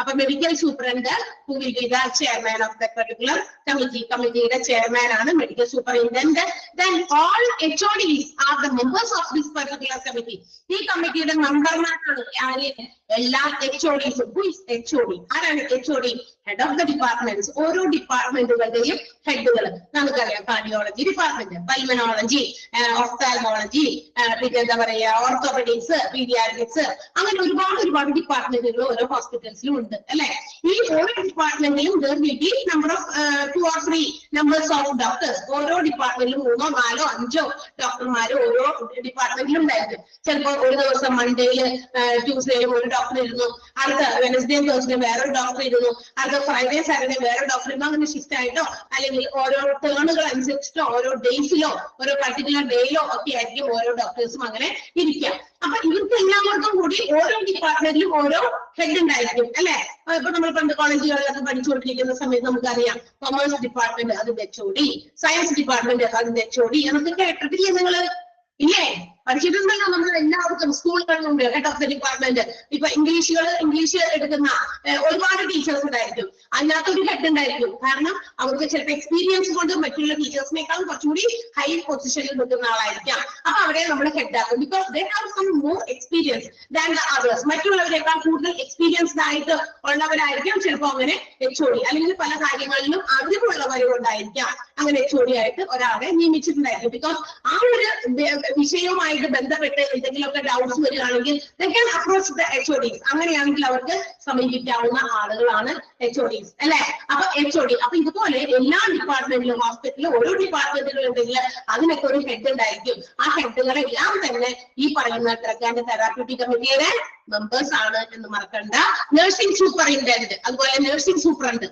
അപ്പൊ medical superintendent who will be the chairman of that particular committee. കമ്മിറ്റിയുടെ ചെയർമാൻ ആണ് medical superintendent. Then all HODs are the members of this particular committee. ഈ കമ്മിറ്റിയുടെ മെമ്പർമാരാണ് എല്ലാ HODs. Who is HOD? ആരാണ് HOD? Head of the departments. ഓരോ ഡിപ്പാർട്ട്മെന്റുകളുടെയും ഹെഡുകൾ നമുക്കറിയാം. Cardiology department, pulmonology, ophthalmology, പിന്നെ എന്താ പറയാ ഓർത്തോപെഡിക്സ്, പീഡിയാട്രിക്സ്, അങ്ങനെ ഒരുപാട് ഡിപ്പാർട്ട്മെന്റുകൾ ഓരോ ഹോസ്പിറ്റൽസിലും ഉണ്ട് അല്ലെ. ഈ ഓരോ ഡിപ്പാർട്ട്മെന്റിലും there will be number of 2 or 3 numbers of doctors. ഓരോ ഡിപ്പാർട്ട്മെന്റിലും 3, 4, 5 ഡോക്ടർമാര് ഓരോ ഡിപ്പാർട്ട്മെന്റിലും ഉണ്ടായിരിക്കും. ചിലപ്പോൾ ഒരു ദിവസം മൺഡേയില് ട്യൂസ്ഡേയിലും ഒരു ഡോക്ടർ ഇരുന്നു, അടുത്ത വെനസ്ഡേയും തേഴ്സ്ഡേ വേറൊരു ഡോക്ടർ ഇരുന്നു, അടുത്ത ഫ്രൈഡേ സാറ്റർഡേ വേറെ ഡോക്ടർ ഇരുന്നു. അങ്ങനെ ഷിഫ്റ്റ് ആയിട്ടോ അല്ലെങ്കിൽ ഓരോ ടേണുകൾ അനുസരിച്ചിട്ടോ ഓരോ ഡേയ്സിലോ ഓരോ പർട്ടിക്കുലർ ഡേയിലോ ഒക്കെ ആയിരിക്കും ഓരോ ഡോക്ടേഴ്സും അങ്ങനെ ഇരിക്കാം. അപ്പൊ ഇവർക്ക് എല്ലാവർക്കും കൂടി ഓരോ ഡിപ്പാർട്ട്മെന്റിലും ഓരോ ഹെഡ് ഉണ്ടായിരിക്കും അല്ലെ. ഇപ്പൊ നമ്മൾ പണ്ട് കോളേജുകളിലൊക്കെ പഠിച്ചുകൊണ്ടിരിക്കുന്ന സമയത്ത് നമുക്കറിയാം കൊമേഴ്സ് ഡിപ്പാർട്ട്മെന്റ് അതിന്റെ HOD, സയൻസ് ഡിപ്പാർട്ട്മെന്റ് അതിന്റെ HOD എന്നൊക്കെ കേട്ടിട്ടില്ലേ നിങ്ങള്? ഇല്ലേ? പഠിച്ചിട്ടുണ്ടല്ലോ നമ്മൾ എല്ലാവർക്കും. സ്കൂളുകളിലുണ്ട് ഹെഡ് ഓഫ് ദ ഡിപ്പാർട്ട്മെന്റ്. ഇപ്പൊ ഇംഗ്ലീഷ് എടുക്കുന്ന ഒരുപാട് ടീച്ചേഴ്സ് ഉണ്ടായിരിക്കും, അതിനകത്തൊരു ഹെഡ് ഉണ്ടായിരിക്കും. കാരണം അവർക്ക് ചിലപ്പോൾ എക്സ്പീരിയൻസ് കൊണ്ട് മറ്റുള്ള ടീച്ചേഴ്സിനേക്കാളും കുറച്ചുകൂടി ഹൈ പൊസിഷനിൽ നിൽക്കുന്ന ആളായിരിക്കാം. അപ്പൊ അവരെ നമ്മൾ ഹെഡ് ആക്കും. Because they have some more experience than the others. മറ്റുള്ളവരെക്കാൾ കൂടുതൽ എക്സ്പീരിയൻസ്ഡ് ആയിട്ട് ഉള്ളവരായിരിക്കാം ചിലപ്പോൾ അങ്ങനെ HOD, അല്ലെങ്കിൽ പല കാര്യങ്ങളിലും അറിവുള്ളവരുകൊണ്ടായിരിക്കാം അങ്ങനെ HOD ആയിട്ട് ഒരാളെ നിയമിച്ചിട്ടുണ്ടായിരിക്കും. ബിക്കോസ് ആ ഒരു വിഷയവുമായി ബന്ധപ്പെട്ട് എന്തെങ്കിലുമൊക്കെ ഡൗട്ട്സ് വരികയാണെങ്കിൽ they can approach the HODs. അങ്ങനെയാണെങ്കിൽ അവർക്ക് സമീപിക്കാവുന്ന ആളുകളാണ് HODs അല്ലെ. അപ്പൊ HOD അപ്പൊ ഇതുപോലെ എല്ലാ ഡിപ്പാർട്ട്മെന്റിലും ഹോസ്പിറ്റലിലും ഓരോ ഡിപ്പാർട്ട്മെന്റുകൾ ഉണ്ടെങ്കിൽ അതിനൊക്കെ ഒരു ഹെഡ് ഉണ്ടായിരിക്കും. ആ ഹെഡുകളെല്ലാം തന്നെ ഈ പറയുന്ന ഡ്രഗ് ആൻഡ് തെറാപ്യൂട്ടിക് കമ്മിറ്റിയുടെ മെമ്പേഴ്സ് ആണ് എന്ന് മറക്കണ്ട. നഴ്സിംഗ് സൂപ്പറിൻറ്റൻഡന്റ്, അതുപോലെ നഴ്സിംഗ് സൂപ്രണ്ട്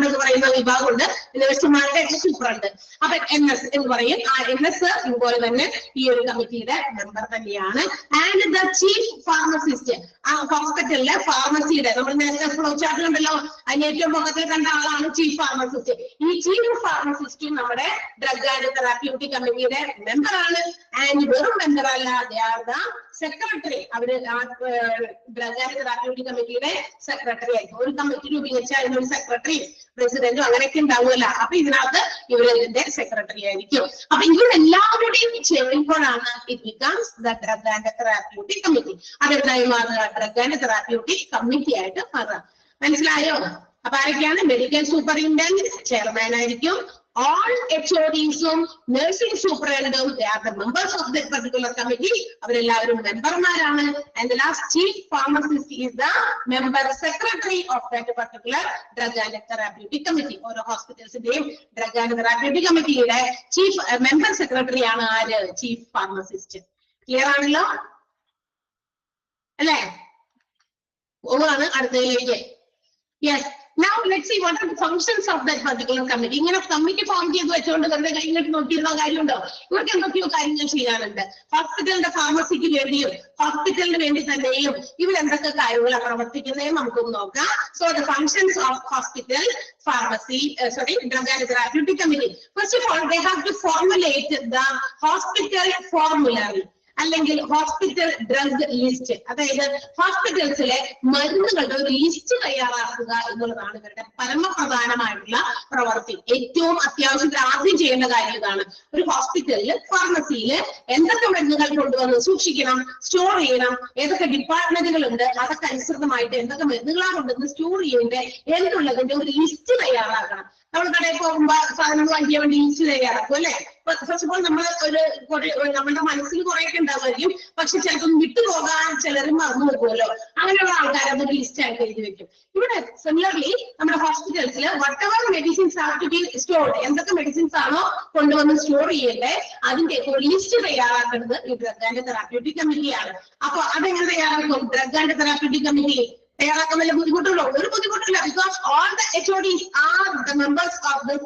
എന്ന് പറയുന്ന വിഭാഗമുണ്ട്. നഴ്സുമാരുടെ സൂപ്രണ്ട്. അപ്പൊ NS എന്ന് പറയും. ആ NS ഇതുപോലെ തന്നെ ഈ ഒരു കമ്മിറ്റിയുടെ മെമ്പർ തന്നെയാണ്. ആൻഡ് ദ ചീഫ് ഫാർമസിസ്റ്റ്, ആ ഹോസ്പിറ്റലിലെ ഫാർമസിയുടെ നമ്മൾ നേരത്തെ ഫ്ലോ ചാർട്ട് കണ്ടല്ലോ, അതിന് ഏറ്റവും മുഖത്തിൽ കണ്ട ആളാണ് ചീഫ് ഫാർമസിസ്റ്റ്. ഈ ചീഫ് ഫാർമസിസ്റ്റും നമ്മുടെ ഡ്രഗ് ആൻഡ് തെറാപ്യൂട്ടിക് കമ്മിറ്റിയുടെ മെമ്പറാണ്. ആൻഡ് വെറും മെമ്പർ അല്ല, ദേ ആർ ദ സെക്രട്ടറി. അവര് ഡ്രഗ് ആൻഡ് തെറാപ്യൂട്ടിക് കമ്മിറ്റിയുടെ സെക്രട്ടറി ആയിരിക്കും. ഒരു കമ്മിറ്റി രൂപീകരിച്ചാൽ അതിനൊരു സെക്രട്ടറി പ്രസിഡന്റും അങ്ങനെയൊക്കെ ഉണ്ടാവുമല്ലോ. അപ്പൊ ഇതിനകത്ത് ഇവരിതിന്റെ സെക്രട്ടറി ആയിരിക്കും. അപ്പൊ ഇവരെല്ലാവരുടെയും ചേരുമ്പോഴാണ് it becomes the drug and therapeutic committee. അതെന്തായി മാറുക? ഡ്രഗ് ആൻഡ് തെറാപ്യൂട്ടിക് കമ്മിറ്റി ആയിട്ട് മാറുക. മനസ്സിലായോ? അപ്പൊ ആരൊക്കെയാണ്? മെഡിക്കൽ സൂപ്പറിൻറ്റൻഡന്റ് ചെയർമാൻ ആയിരിക്കും. All HODസും നഴ്സിംഗ് സൂപ്രണ്ടും they are the members of that particular committee. അവരെല്ലാവരും മെമ്പർമാരാണ്. And the last chief pharmacist is the member secretary of that particular drug and therapeutic committee. ഓരോ ഹോസ്പിറ്റൽസിന്റെയും ഡ്രഗ് ആൻഡ് തെറാപ്യൂട്ടിക് കമ്മിറ്റിയുടെ chief member secretary ആണ് ആര്? Chief pharmacist. Clear ആണല്ലോ അല്ലെ? പോവാണ് അടുത്തതിലേക്ക്. Yes. Now let's see what are the functions of that particular committee. ഇങ്ങനെ committee form ചെയ്ത് വെച്ചുകൊണ്ട് വെറുതെ കഴിഞ്ഞിട്ട് നോക്കിയിരുന്ന കാര്യമുണ്ടോ? ഇവർക്ക് എന്തൊക്കെയോ കാര്യങ്ങൾ ചെയ്യാനുണ്ട്. ഹോസ്പിറ്റലിന്റെ ഫാർമസിക്ക് വേണ്ടിയും ഹോസ്പിറ്റലിന് വേണ്ടി തന്നെയും ഇവരെന്തൊക്കെ കാര്യങ്ങളാണ് പ്രവർത്തിക്കുന്നതെന്ന് നമുക്കൊന്ന് നോക്കാം. So the functions of hospital pharmacy, drug and therapeutic committee. First of all, they have to formulate the hospital formulary. അല്ലെങ്കിൽ ഹോസ്പിറ്റൽ ഡ്രഗ് ലിസ്റ്റ്. അതായത് ഹോസ്പിറ്റൽസിലെ മരുന്നുകളുടെ ഒരു ലിസ്റ്റ് തയ്യാറാക്കുക എന്നുള്ളതാണ് ഇവരുടെ പരമപ്രധാനമായിട്ടുള്ള പ്രവൃത്തി. ഏറ്റവും അത്യാവശ്യത്തിൽ ആദ്യം ചെയ്യേണ്ട കാര്യം ഇതാണ്. ഒരു ഹോസ്പിറ്റലില് ഫാർമസിയില് എന്തൊക്കെ മരുന്നുകൾ കൊണ്ടുവന്ന് സൂക്ഷിക്കണം, സ്റ്റോർ ചെയ്യണം, ഏതൊക്കെ ഡിപ്പാർട്ട്മെന്റുകളുണ്ട്, അതൊക്കെ അനുസൃതമായിട്ട് എന്തൊക്കെ മരുന്നുകളാണ് കൊണ്ടുവന്ന് സ്റ്റോർ ചെയ്യേണ്ടത് എന്നുള്ളതിന്റെ ഒരു ലിസ്റ്റ് തയ്യാറാക്കണം. നമ്മൾ കടയിൽ പോകുമ്പോ സാധനങ്ങൾ വാങ്ങിക്കാൻ വേണ്ടി ലിസ്റ്റ് തയ്യാറാക്കും അല്ലെ. ഫസ്റ്റ് ഓഫ് ഓൾ നമ്മൾ നമ്മുടെ മനസ്സിൽ കുറെയൊക്കെ ഉണ്ടാവുമായിരിക്കും, പക്ഷെ ചിലപ്പോൾ വിട്ടുപോകാൻ ചിലരും മറന്നു പോകുമല്ലോ. അങ്ങനെയുള്ള ആൾക്കാർ അതൊരു ലിസ്റ്റ് ആയിട്ട് എഴുതി വെക്കും. ഇവിടെ സിമിലർലി നമ്മുടെ ഹോസ്പിറ്റൽസിൽ whatever medicines are to be stored, എന്തൊക്കെ മെഡിസിൻസ് ആണോ കൊണ്ടുവന്ന് സ്റ്റോർ ചെയ്യേണ്ടത് അതിന്റെ ഒരു ലിസ്റ്റ് തയ്യാറാക്കുന്നത് ഈ ഡ്രഗ് ആൻഡ് തെറാപ്യൂട്ടിക് കമ്മിറ്റിയാണ്. അപ്പൊ അതെങ്ങനെ തയ്യാറാക്കും? ഡ്രഗ് ആൻഡ് തെറാപ്യൂട്ടിക് കമ്മിറ്റി തയ്യാറാക്കാൻ വല്ല ബുദ്ധിമുട്ടുള്ളൂ? ഒരു ബുദ്ധിമുട്ടില്ല. Because all the HODs R the members of this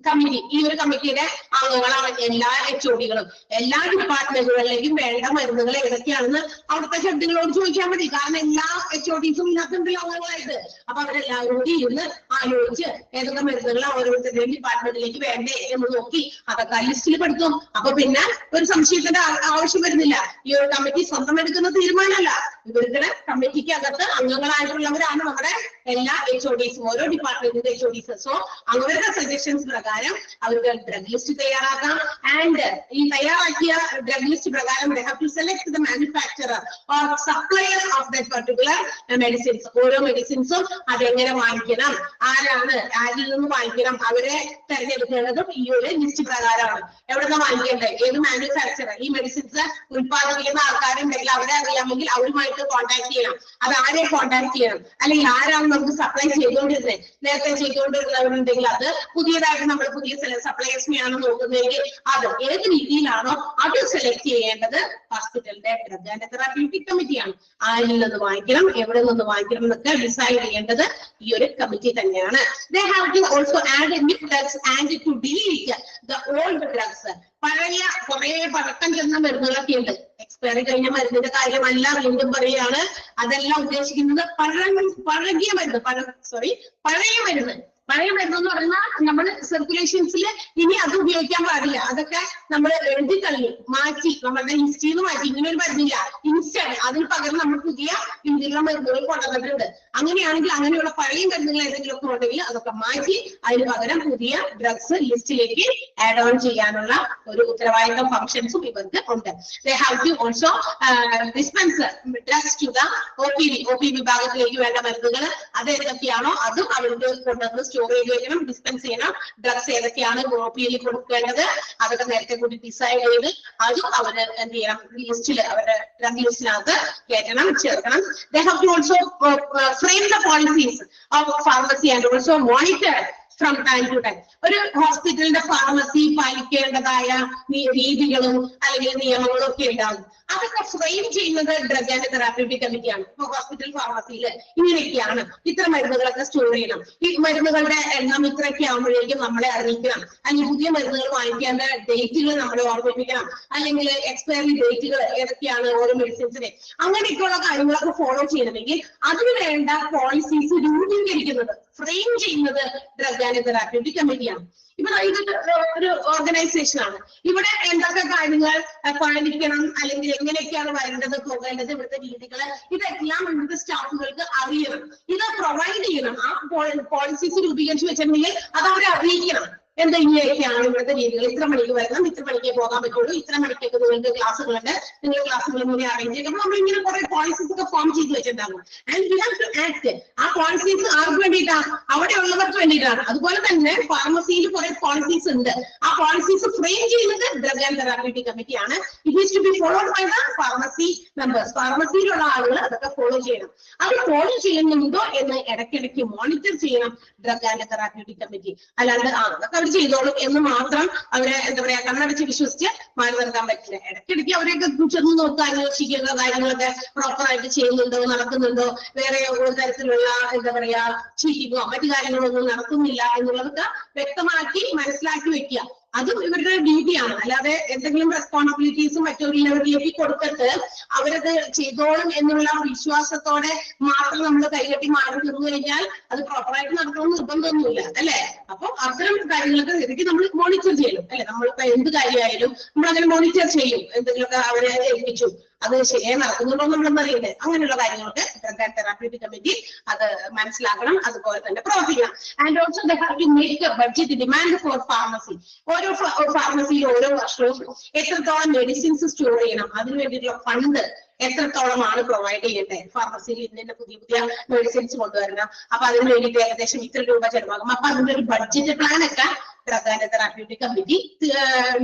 committee, ഈ ഒരു കമ്മിറ്റിയുടെ അംഗങ്ങളാണ് എല്ലാ HOD-കളും. എല്ലാ ഡിപ്പാർട്ട്മെന്റുകളിലേക്കും വേണ്ട മരുന്നുകൾ ഏതൊക്കെയാണെന്ന് അവിടുത്തെ ഹെഡുകളോട് ചോദിക്കാൻ മതി. കാരണം എല്ലാ HOD-സും ഇതിനകത്തുണ്ടല്ലോ അംഗങ്ങളായിട്ട്. അപ്പൊ അവരെല്ലാവരും കൂടി ഇരുന്ന് ആലോചിച്ച് ഏതൊക്കെ മരുന്നുകൾ ഓരോരുത്തരുടെയും ഡിപ്പാർട്ട്മെന്റിലേക്ക് വേണ്ടേ എന്ന് നോക്കി അതൊക്കെ ലിസ്റ്റിൽ പെടുത്തും. അപ്പൊ പിന്നെ ഒരു സംശയത്തിന്റെ ആവശ്യം വരുന്നില്ല. ഈ ഒരു കമ്മിറ്റി സ്വന്തം എടുക്കുന്ന തീരുമാനമല്ല, ഇവരുടെ കമ്മിറ്റിക്ക് അകത്ത് അംഗങ്ങളായിട്ടുള്ളവരാണ് നമ്മുടെ എല്ലാ HOD-സും, ഓരോ ഡിപ്പാർട്ട്മെന്റിന്റെ HOD-സ്. സോ അവരുടെ സജഷൻസ് പ്രകാരം അവർക്ക് ഡ്രഗ് ലിസ്റ്റ് തയ്യാറാക്കാം. ആൻഡ് ഈ തയ്യാറാക്കിയ ഡ്രഗ് ലിസ്റ്റ് പ്രകാരം they have to select the manufacturer or supplier of that particular medicines. ഓരോ മെഡിസിൻസും അതെങ്ങനെ വാങ്ങിക്കണം, ആരാണ്, ആരിൽ നിന്ന് വാങ്ങിക്കണം, അവരെ തെരഞ്ഞെടുക്കുന്നതും ഈ ഒരു ലിസ്റ്റ് പ്രകാരമാണ്. എവിടെ നിന്ന് വാങ്ങിക്കേണ്ടത്, ഏത് മാനുഫാക്ചറർ, ഈ മെഡിസിൻസ് ഉത്പാദിപ്പിക്കുന്ന ആൾക്കാരുണ്ടെങ്കിൽ അവരെ അറിയാമെങ്കിൽ അവരുമായിട്ട് കോൺടാക്ട് ചെയ്യണം. അത് ആരെ കോൺടാക്ട് ചെയ്യണം, അല്ലെങ്കിൽ ആരാണ് നമുക്ക് സപ്ലൈ ചെയ്തുകൊണ്ടിരുന്നത്, നേരത്തെ ചെയ്തുകൊണ്ടിരുന്നവരുണ്ടെങ്കിൽ അത് പുതിയതായിട്ട് നമ്മൾ പുതിയ സപ്ലൈസിനെയാണ് നോക്കുന്നതെങ്കിൽ അത് ഏത് രീതിയിലാണോ അത് സെലക്ട് ചെയ്യേണ്ടത് ഹോസ്പിറ്റലിന്റെ ഡ്രഗ് ആൻഡ് തെറാപ്യൂട്ടിക് കമ്മിറ്റിയാണ്. ആരിൽ നിന്ന് വാങ്ങിക്കണം, എവിടെ നിന്ന് വാങ്ങിക്കണം എന്നൊക്കെ ഡിസൈഡ് ചെയ്യേണ്ടത് ഈ ഒരു കമ്മിറ്റി തന്നെയാണ്. They have to also add new drugs and to delete the old drugs. പഴയ കുറെ പഴക്കം ചെന്ന മരുന്നുകളൊക്കെ ഉണ്ട്. എക്സ്പയറി കഴിഞ്ഞ മരുന്നിന്റെ കാര്യമല്ല വീണ്ടും പറയുകയാണ്. അതെല്ലാം ഉദ്ദേശിക്കുന്നത് പഴകിയ മരുന്ന്, പഴയ മരുന്ന്. പഴയ മരുന്ന് എന്ന് പറഞ്ഞാൽ നമ്മൾ സർക്കുലേഷൻസിൽ ഇനി അത് ഉപയോഗിക്കാൻ പാടില്ല. അതൊക്കെ നമ്മൾ എഴുതി കളഞ്ഞു, മാറ്റി, നമ്മളുടെ ലിസ്റ്റിൽ നിന്ന് മാറ്റി. ഇങ്ങനെ ഒരു മരുന്നില്ല, ഇൻസ്റ്റന്റ് അതിന് പകരം നമ്മൾ പുതിയ രീതിയിലുള്ള മരുന്നുകൾ കൊണ്ടുവന്നിട്ടുണ്ട്. അങ്ങനെയാണെങ്കിൽ അങ്ങനെയുള്ള പഴയ മരുന്നുകൾ ഏതെങ്കിലും ഒക്കെ ഉണ്ടെങ്കിൽ അതൊക്കെ മാറ്റി അതിന് പകരം പുതിയ ഡ്രഗ്സ് ലിസ്റ്റിലേക്ക് ആഡ് ഓൺ ചെയ്യാനുള്ള ഒരു ഉത്തരവാദിത്ത ഫംഗ്ഷൻസും ഇവർക്ക് ഉണ്ട്. They have to also dispense drugs to the OP വിഭാഗത്തിലേക്ക് വേണ്ട മരുന്നുകൾ അത് ഏതൊക്കെയാണോ അതും അവർക്ക് കൊണ്ടുവന്ന് സ്റ്റോർ ചെയ്ത് വെക്കണം, ഡിസ്പെൻസ് ചെയ്യണം. ഡ്രഗ്സ് ഏതൊക്കെയാണ് OP-യിൽ കൊടുക്കേണ്ടത് അതൊക്കെ നേരത്തെ കൂടി ഡിസൈഡ് ചെയ്ത് അതും അവര് എന്ത് ചെയ്യണം, ലിസ്റ്റിൽ, അവരുടെ ഡ്രഗ് ലിസ്റ്റിനകത്ത് കയറ്റണം, ചേർക്കണം. They have to also frame the policies of pharmacy and also monitor from time to time. ഒരു ഹോസ്പിറ്റലിന്റെ ഫാർമസി പാലിക്കേണ്ടതായ രീതികളും അല്ലെങ്കിൽ നിയമങ്ങളും ഒക്കെ ഉണ്ടാകും. അതൊക്കെ ഫ്രെയിം ചെയ്യുന്നത് ഡ്രഗ് ആൻഡ് തെറാപ്യൂട്ടിക് കമ്മിറ്റിയാണ്. ഇപ്പൊ ഹോസ്പിറ്റൽ ഫാർമസിയിൽ ഇങ്ങനെയൊക്കെയാണ്, ഇത്ര മരുന്നുകളൊക്കെ സ്റ്റോർ ചെയ്യണം, ഈ മരുന്നുകളുടെ എണ്ണം ഇത്രയൊക്കെ ആകുമ്പോഴേക്കും നമ്മളെ അറിയിക്കണം, അല്ലെങ്കിൽ പുതിയ മരുന്നുകൾ വാങ്ങിക്കേണ്ട ഡേറ്റുകൾ നമ്മളെ ഓർമ്മിപ്പിക്കണം, അല്ലെങ്കിൽ എക്സ്പയറി ഡേറ്റുകൾ ഏതൊക്കെയാണ് ഓരോ മെഡിസിൻസിനെ, അങ്ങനെയൊക്കെയുള്ള കാര്യങ്ങളൊക്കെ ഫോളോ ചെയ്യണമെങ്കിൽ അതിന് വേണ്ട പോളിസീസ് രൂപീകരിക്കുന്നത്, ഫ്രെയിം ചെയ്യുന്നത് ഡ്രഗ് ആൻഡ് തെറാപ്യൂട്ടിക് കമ്മിറ്റിയാണ്. ഇപ്പൊ ഇത് ഒരു ഓർഗനൈസേഷൻ ആണ്. ഇവിടെ എന്തൊക്കെ കാര്യങ്ങൾ പാലിക്കണം, അല്ലെങ്കിൽ എങ്ങനെയൊക്കെയാണ് വരേണ്ടത്, പോകേണ്ടത്, ഇവിടുത്തെ രീതികൾ, ഇതെല്ലാം ഇവിടുത്തെ സ്റ്റാഫുകൾക്ക് അറിയണം. ഇത് പ്രൊവൈഡ് ചെയ്യണം. ആ പോളിസീസ് രൂപീകരിച്ച് വെച്ചിട്ടുണ്ടെങ്കിൽ അത് അവരെ അറിയിക്കണം. എന്തെങ്കിലുമൊക്കെയാണ് ഇവിടുത്തെ രീതികൾ, ഇത്ര മണിക്ക് വരണം, ഇത്ര മണിക്കേ പോകാൻ പറ്റുള്ളൂ, ഇത്ര മണിക്കൊക്കെ നിങ്ങൾക്ക് ക്ലാസ്സുകളുണ്ട്, നിങ്ങൾ ക്ലാസ്സുകൾ മുന്നേ അറേഞ്ച് ചെയ്യും. അപ്പൊ നമ്മളിങ്ങനെ കുറെ പോളിസീസ് ഒക്കെ ഫോം ചെയ്ത് വെച്ചിട്ടുണ്ടാകും. And we have to act. ആ പോളിസീസ് ആർക്ക് വേണ്ടിയിട്ടാണ്? അവിടെ ഉള്ളവർക്ക് വേണ്ടിയിട്ടാണ്. അതുപോലെ തന്നെ ഫാർമസിയിൽ കുറെ പോളിസീസ് ഉണ്ട്. ആ പോളിസീസ് ഫ്രെയിം ചെയ്യുന്നത് ഡ്രഗ് ആൻഡ് തെറാപ്യൂട്ടിക് കമ്മിറ്റിയാണ്. It is to be followed by the pharmacy members. ഫാർമസിയിലുള്ള ആളുകൾ അതൊക്കെ ഫോളോ ചെയ്യണം. അത് ഫോളോ ചെയ്യുന്നുണ്ടോ എന്ന് ഇടയ്ക്കിടയ്ക്ക് മോണിറ്റർ ചെയ്യണം ഡ്രഗ് ആൻഡ് തെറാപ്യൂട്ടിക് കമ്മിറ്റി. അല്ലാണ്ട് അതൊക്കെ ചെയ്തോളും എന്ന് മാത്രം അവരെ എന്താ പറയാ കണ്ണടച്ച് വിശ്വസിച്ച് മാറി നിർത്താൻ പറ്റില്ല. ഇടയ്ക്കിടയ്ക്ക് അവരെയൊക്കെ ചെന്ന് നോക്കുക, അന്വേഷിക്കുന്ന കാര്യങ്ങളൊക്കെ പ്രോപ്പറായിട്ട് ചെയ്യുന്നുണ്ടോ, നടക്കുന്നുണ്ടോ, വേറെ ഒരു തരത്തിലുള്ള എന്താ പറയാ ചീറ്റിങ്ങോ മറ്റു കാര്യങ്ങളൊന്നും നടക്കുന്നില്ല എന്നുള്ളതൊക്കെ വ്യക്തമാക്കി മനസ്സിലാക്കി വെക്കുക. അതും ഇവരുടെ ഡ്യൂട്ടിയാണ്. അല്ലാതെ എന്തെങ്കിലും റെസ്പോൺസിബിലിറ്റീസും മറ്റൊരു ലെവലിലേക്ക് കൊടുത്തിട്ട് അവരത് ചെയ്തോളും എന്നുള്ള വിശ്വാസത്തോടെ മാത്രം നമ്മൾ കൈകെട്ടി മാറി നിന്നു കഴിഞ്ഞാൽ അത് പ്രോപ്പറായിട്ട് നടക്കണമെന്ന് നിർബന്ധമൊന്നുമില്ല, അല്ലെ? അപ്പൊ അത്തരം കാര്യങ്ങളൊക്കെ ശരിക്കും നമ്മൾ മോണിറ്റർ ചെയ്യണം, അല്ലെ? നമ്മളിപ്പോ എന്ത് കാര്യമായാലും നമ്മൾ അങ്ങനെ മോണിറ്റർ ചെയ്യും. എന്തെങ്കിലുമൊക്കെ അവരെ ഏൽപ്പിച്ചു, അത് ശരിയായി നടക്കുന്നുണ്ടോ നമ്മളൊന്നും അറിയണ്ടേ? അങ്ങനെയുള്ള കാര്യങ്ങളൊക്കെ ഡ്രഗ് ആൻഡ് തെറാപ്യൂട്ടിക് കമ്മിറ്റി അത് മനസ്സിലാക്കണം, അതുപോലെ തന്നെ പ്രവർത്തിക്കണം. And also they have to make a budget demand for pharmacy. ഓരോ ഫാർമസിയിൽ ഓരോ വർഷവും എത്രത്തോളം മെഡിസിൻസ് സ്റ്റോർ ചെയ്യണം, അതിന് വേണ്ടിയിട്ടുള്ള ഫണ്ട് എത്രത്തോളമാണ് പ്രൊവൈഡ് ചെയ്യേണ്ടത്. ഫാർമസിയിൽ ഇന്ന പുതിയ മെഡിസിൻസ് കൊണ്ടുവരണം, അപ്പൊ അതിന് വേണ്ടിയിട്ട് ഏകദേശം ഇത്ര രൂപ ചെലവാകും. അപ്പൊ അതിന്റെ ഒരു ബഡ്ജറ്റ് പ്ലാൻ ഒക്കെ drug and therapeutic committee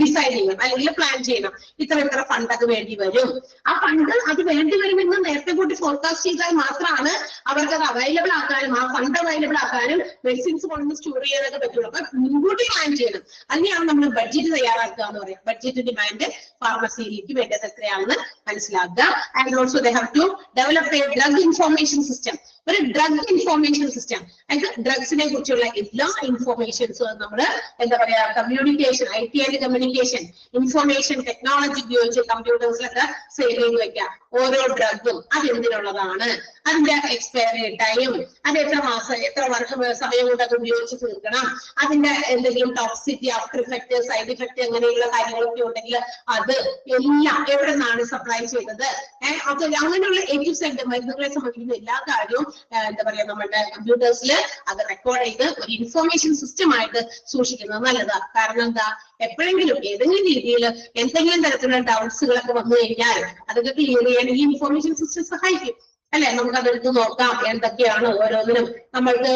decide ചെയ്യണം, അല്ലെങ്കിൽ പ്ലാൻ ചെയ്യണം. ഇത്ര ഫണ്ടൊക്കെ വേണ്ടി വരും. ആ ഫണ്ട് അത് വേണ്ടി വരുമെന്ന് നേരത്തെ കൂട്ടി ഫോർകാസ്റ്റ് ചെയ്താൽ മാത്രമാണ് അവർക്ക് അത് അവൈലബിൾ ആക്കാനും ആ ഫണ്ട് അവൈലബിൾ ആക്കാനും മെഡിസിൻസ് കൊണ്ടുവന്ന് സ്റ്റോർ ചെയ്യാനൊക്കെ പറ്റുള്ളൂ. അപ്പൊ മുൻകൂട്ടി പ്ലാൻ ചെയ്യണം. അതിനെയാണ് നമ്മൾ ബഡ്ജറ്റ് തയ്യാറാക്കുക എന്ന് പറയാം. ബഡ്ജറ്റ് ഡിമാൻഡ് ഫാർമസിയിലേക്ക് വേണ്ടത് എത്രയാണെന്ന് മനസ്സിലാക്കുക. And also they have to develop a drug information system. ഒരു ഡ്രഗ് ഇൻഫോർമേഷൻ സിസ്റ്റം. അതായത് ഡ്രഗ്സിനെ കുറിച്ചുള്ള എല്ലാ ഇൻഫോർമേഷൻസും നമ്മൾ എന്താ പറയാ communication, IT and communication information technology ഉപയോഗിച്ച് കമ്പ്യൂട്ടേഴ്സിലൊക്കെ സേവ് ചെയ്ത് വെക്കാം. ഓരോ ഡ്രഗും അതെന്തിനുള്ളതാണ്, അതിന്റെ എക്സ്പയറി ടൈം, അത് എത്ര മാസം എത്ര വർഷം സമയം കൊണ്ട് അത് ഉപയോഗിച്ച് തീർക്കണം, അതിന്റെ എന്തെങ്കിലും toxicity, after effect, side effect അങ്ങനെയുള്ള കാര്യങ്ങളൊക്കെ ഉണ്ടെങ്കിൽ അത് എല്ലാം എവിടെ നിന്നാണ് സപ്ലൈ ചെയ്തത്, അത് അങ്ങനെയുള്ള മരുന്നുകളെ സംബന്ധിക്കുന്ന എല്ലാ കാര്യവും എന്താ പറയാ നമ്മുടെ കമ്പ്യൂട്ടേഴ്സിൽ അത് റെക്കോർഡ് ചെയ്ത് ഒരു ഇൻഫോർമേഷൻ സിസ്റ്റം ആയിട്ട് സൂക്ഷിക്കുന്നത് നല്ലതാണ്. കാരണം എന്താ, എപ്പോഴെങ്കിലും ഏതെങ്കിലും രീതിയിൽ എന്തെങ്കിലും തരത്തിലുള്ള ഡൗട്ട്സുകളൊക്കെ വന്നു കഴിഞ്ഞാൽ അതൊക്കെ ക്ലിയർ ചെയ്യാൻ ഈ ഇൻഫോർമേഷൻ സിസ്റ്റം സഹായിക്കും അല്ലെ. നമുക്ക് അതെടുത്ത് നോക്കാം എന്തൊക്കെയാണ് ഓരോന്നിനും നമ്മൾക്ക്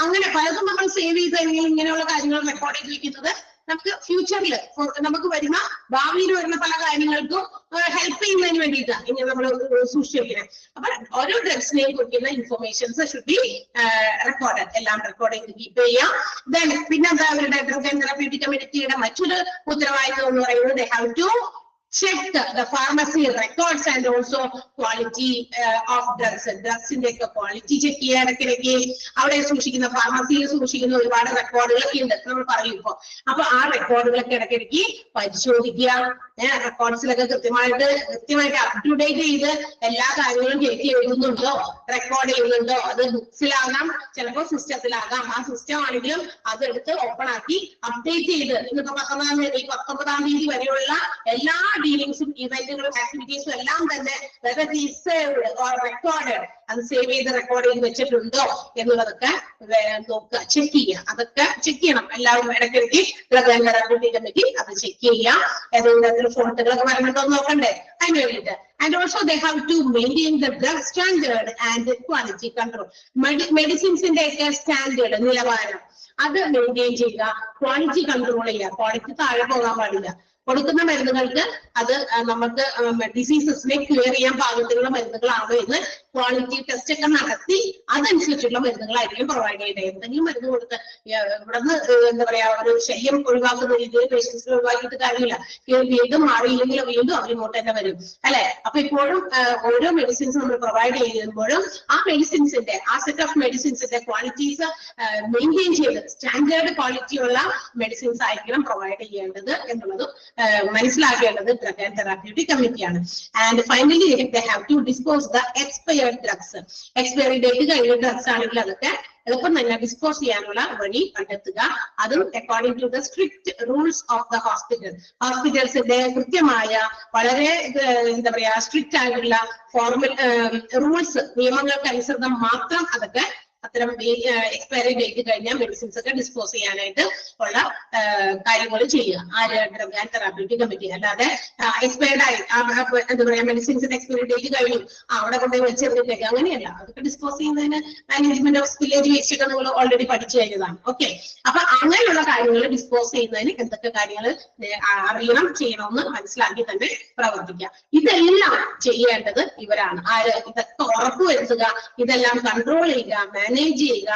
അങ്ങനെ പലതും നമ്മൾ സേവ് ചെയ്ത് കഴിഞ്ഞാൽ ഇങ്ങനെയുള്ള കാര്യങ്ങൾ റെക്കോർഡ് ചെയ്ത് വെക്കുന്നത് നമുക്ക് ഫ്യൂച്ചറിൽ നമുക്ക് വരുന്ന ഭാവിയിൽ വരുന്ന പല കാര്യങ്ങൾക്കും ഹെൽപ്പ് ചെയ്യുന്നതിന് വേണ്ടിയിട്ടാണ് ഇങ്ങനെ നമ്മൾ സൂക്ഷിച്ചു വെക്കുന്നത്. അപ്പൊ ഓരോ ഡ്രഗ്സിനെയും കുറിക്കുന്ന ഇൻഫോർമേഷൻസ് ഷുഡ് ബി റെക്കോർഡ്, എല്ലാം റെക്കോർഡ് ചെയ്ത് കീപ്പ് ചെയ്യാം. ദെൻ പിന്നെന്താ അവരുടെ ഡ്രഗ് ആൻഡ് തെറാപ്യൂട്ടിക് കമ്മിറ്റിയുടെ മറ്റൊരു ഉത്തരവാദിത്വം എന്ന് പറയുന്നത് they have to check the pharmacy records and also quality of drugs. ഡ്രഗ്സിന്റെ ഒക്കെ ക്വാളിറ്റി ചെക്ക് ചെയ്യാൻ ഇടയ്ക്കിടയ്ക്ക് അവിടെ സൂക്ഷിക്കുന്ന ഫാർമസിയിൽ സൂക്ഷിക്കുന്ന ഒരുപാട് റെക്കോർഡുകളൊക്കെ ഉണ്ട് നമ്മൾ പറയും ഇപ്പൊ. അപ്പൊ ആ റെക്കോർഡുകളൊക്കെ ഇടയ്ക്കിടയ്ക്ക് പരിശോധിക്കുക. റെക്കോർഡ്സിലൊക്കെ കൃത്യമായിട്ട് അപ് ടു ഡേറ്റ് ചെയ്ത് എല്ലാ കാര്യങ്ങളും കയറ്റി എഴുതുന്നുണ്ടോ, റെക്കോർഡ് ചെയ്യുന്നുണ്ടോ, അത് ബുക്സിലാകാം, ചിലപ്പോൾ സിസ്റ്റത്തിലാകാം. ആ സിസ്റ്റം ആണെങ്കിലും അതെടുത്ത് ഓപ്പൺ ആക്കി അപ്ഡേറ്റ് ചെയ്ത് ഇന്നിപ്പോ 19 തീയതി വരെയുള്ള എല്ലാ ഡീലിംഗ്സും ഇവന്റുകളും ആക്ടിവിറ്റീസും എല്ലാം തന്നെ റെക്കോർഡ്, അത് സേവ് ചെയ്ത് റെക്കോർഡ് ചെയ്ത് വെച്ചിട്ടുണ്ടോ എന്നുള്ളതൊക്കെ നോക്കുക, ചെക്ക് ചെയ്യുക. അതൊക്കെ ചെക്ക് ചെയ്യണം എല്ലാവരും ഇടയ്ക്കിടയ്ക്ക് ഡ്രഗ് ആൻഡ് തെറാപ്യൂട്ടിക് കമ്മിറ്റി അത് ചെക്ക് ചെയ്യാം. ഏതെങ്കിലും ഫോൾട്ടുകളൊക്കെ വരുന്നുണ്ടോ എന്ന് നോക്കണ്ടേ അതിന് വേണ്ടിയിട്ട്. And also they have to maintain the drug standard and quality control. മെഡിസിൻസിന്റെ ഒക്കെ സ്റ്റാൻഡേർഡ് നിലവാരം അത് മെയിൻറ്റെയിൻ ചെയ്യുക, ക്വാളിറ്റി കൺട്രോൾ ചെയ്യുക. ക്വാളിറ്റി താഴെ പോകാൻ പാടില്ല. കൊടുക്കുന്ന മരുന്നുകൾക്ക് അത് നമുക്ക് ഡിസീസസിനെ ക്ലിയർ ചെയ്യാൻ പാകത്തിലുള്ള മരുന്നുകളാണോ എന്ന് ക്വാളിറ്റി ടെസ്റ്റ് ഒക്കെ നടത്തി അതനുസരിച്ചുള്ള മരുന്നുകളായിരിക്കും പ്രൊവൈഡ് ചെയ്യേണ്ടത്. എന്തെങ്കിലും മരുന്ന് കൊടുത്ത് ഇവിടുന്ന് എന്താ പറയാ ഒരു ശല്യം ഒഴിവാക്കുന്ന രീതിയിൽ പേഷ്യൻസിനെ ഒഴിവാക്കിയിട്ട് കാര്യമില്ല. വീണ്ടും മാറിയില്ലെങ്കിൽ വീണ്ടും അവർ ഇങ്ങോട്ട് തന്നെ വരും അല്ലെ. അപ്പൊ ഇപ്പോഴും ഓരോ മെഡിസിൻസ് നമ്മൾ പ്രൊവൈഡ് ചെയ്യുമ്പോഴും ആ മെഡിസിൻസിന്റെ ആ സെറ്റ് ഓഫ് മെഡിസിൻസിന്റെ ക്വാളിറ്റീസ് മെയിൻറ്റെയിൻ ചെയ്ത് സ്റ്റാൻഡേർഡ് ക്വാളിറ്റിയുള്ള മെഡിസിൻസ് ആയിരിക്കണം പ്രൊവൈഡ് ചെയ്യേണ്ടത് എന്നുള്ളതും മനസ്സിലാക്കേണ്ടത് ഡ്രഗ് ആൻഡ് തെറാപ്യൂട്ടിക് കമ്മിറ്റിയാണ്. And finally they have to dispose the expired drugs. Expiry date കഴിഞ്ഞ ഡ്രഗ്സ് ആണെങ്കിൽ അതൊക്കെ എളുപ്പം തന്നെ ഡിസ്പോസ് ചെയ്യാനുള്ള വഴി കണ്ടെത്തുക. അതും according to the strict rules of the hospital. ഹോസ്പിറ്റൽസിന്റെ കൃത്യമായ വളരെ എന്താ പറയാ സ്ട്രിക്റ്റ് ആയിട്ടുള്ള ഫോർമൽ റൂൾസ് നിയമങ്ങൾക്ക് അനുസൃതം മാത്രം അതൊക്കെ അത്തരം എക്സ്പയറി ഡേറ്റ് കഴിഞ്ഞ മെഡിസിൻസ് ഒക്കെ ഡിസ്പോസ് ചെയ്യാനായിട്ട് ഉള്ള കാര്യങ്ങൾ ചെയ്യുക. ആര് ഡ്രഗ് ആൻഡ് തെറാപ്യൂട്ടിക് കമ്മിറ്റി. അല്ലാതെ എക്സ്പയർഡ് ആയി എന്താ പറയാ മെഡിസിൻസിന്റെ എക്സ്പയറി ഡേറ്റ് കഴിഞ്ഞു അവിടെ കൊണ്ടുപോയി വെച്ചെറിഞ്ഞിട്ടേക്ക് അങ്ങനെയല്ല. അതൊക്കെ ഡിസ്പോസ് ചെയ്യുന്നതിന് മാനേജ്മെന്റ് ഓഫ് വില്ലേജ് വേസ്റ്റ് ഒക്കെ നിങ്ങൾ ഓൾറെഡി പഠിച്ചു കഴിഞ്ഞതാണ്. ഓക്കെ. അപ്പൊ അങ്ങനെയുള്ള കാര്യങ്ങൾ ഡിസ്പോസ് ചെയ്യുന്നതിന് എന്തൊക്കെ കാര്യങ്ങൾ അറിയണം, ചെയ്യണമെന്ന് മനസ്സിലാക്കി തന്നെ പ്രവർത്തിക്കുക. ഇതെല്ലാം ചെയ്യേണ്ടത് ഇവരാണ്. ആര് ഇതൊക്കെ ഉറപ്പുവരുത്തുക, ഇതെല്ലാം കൺട്രോൾ ചെയ്യുക, മാനേജ് ചെയ്യുക,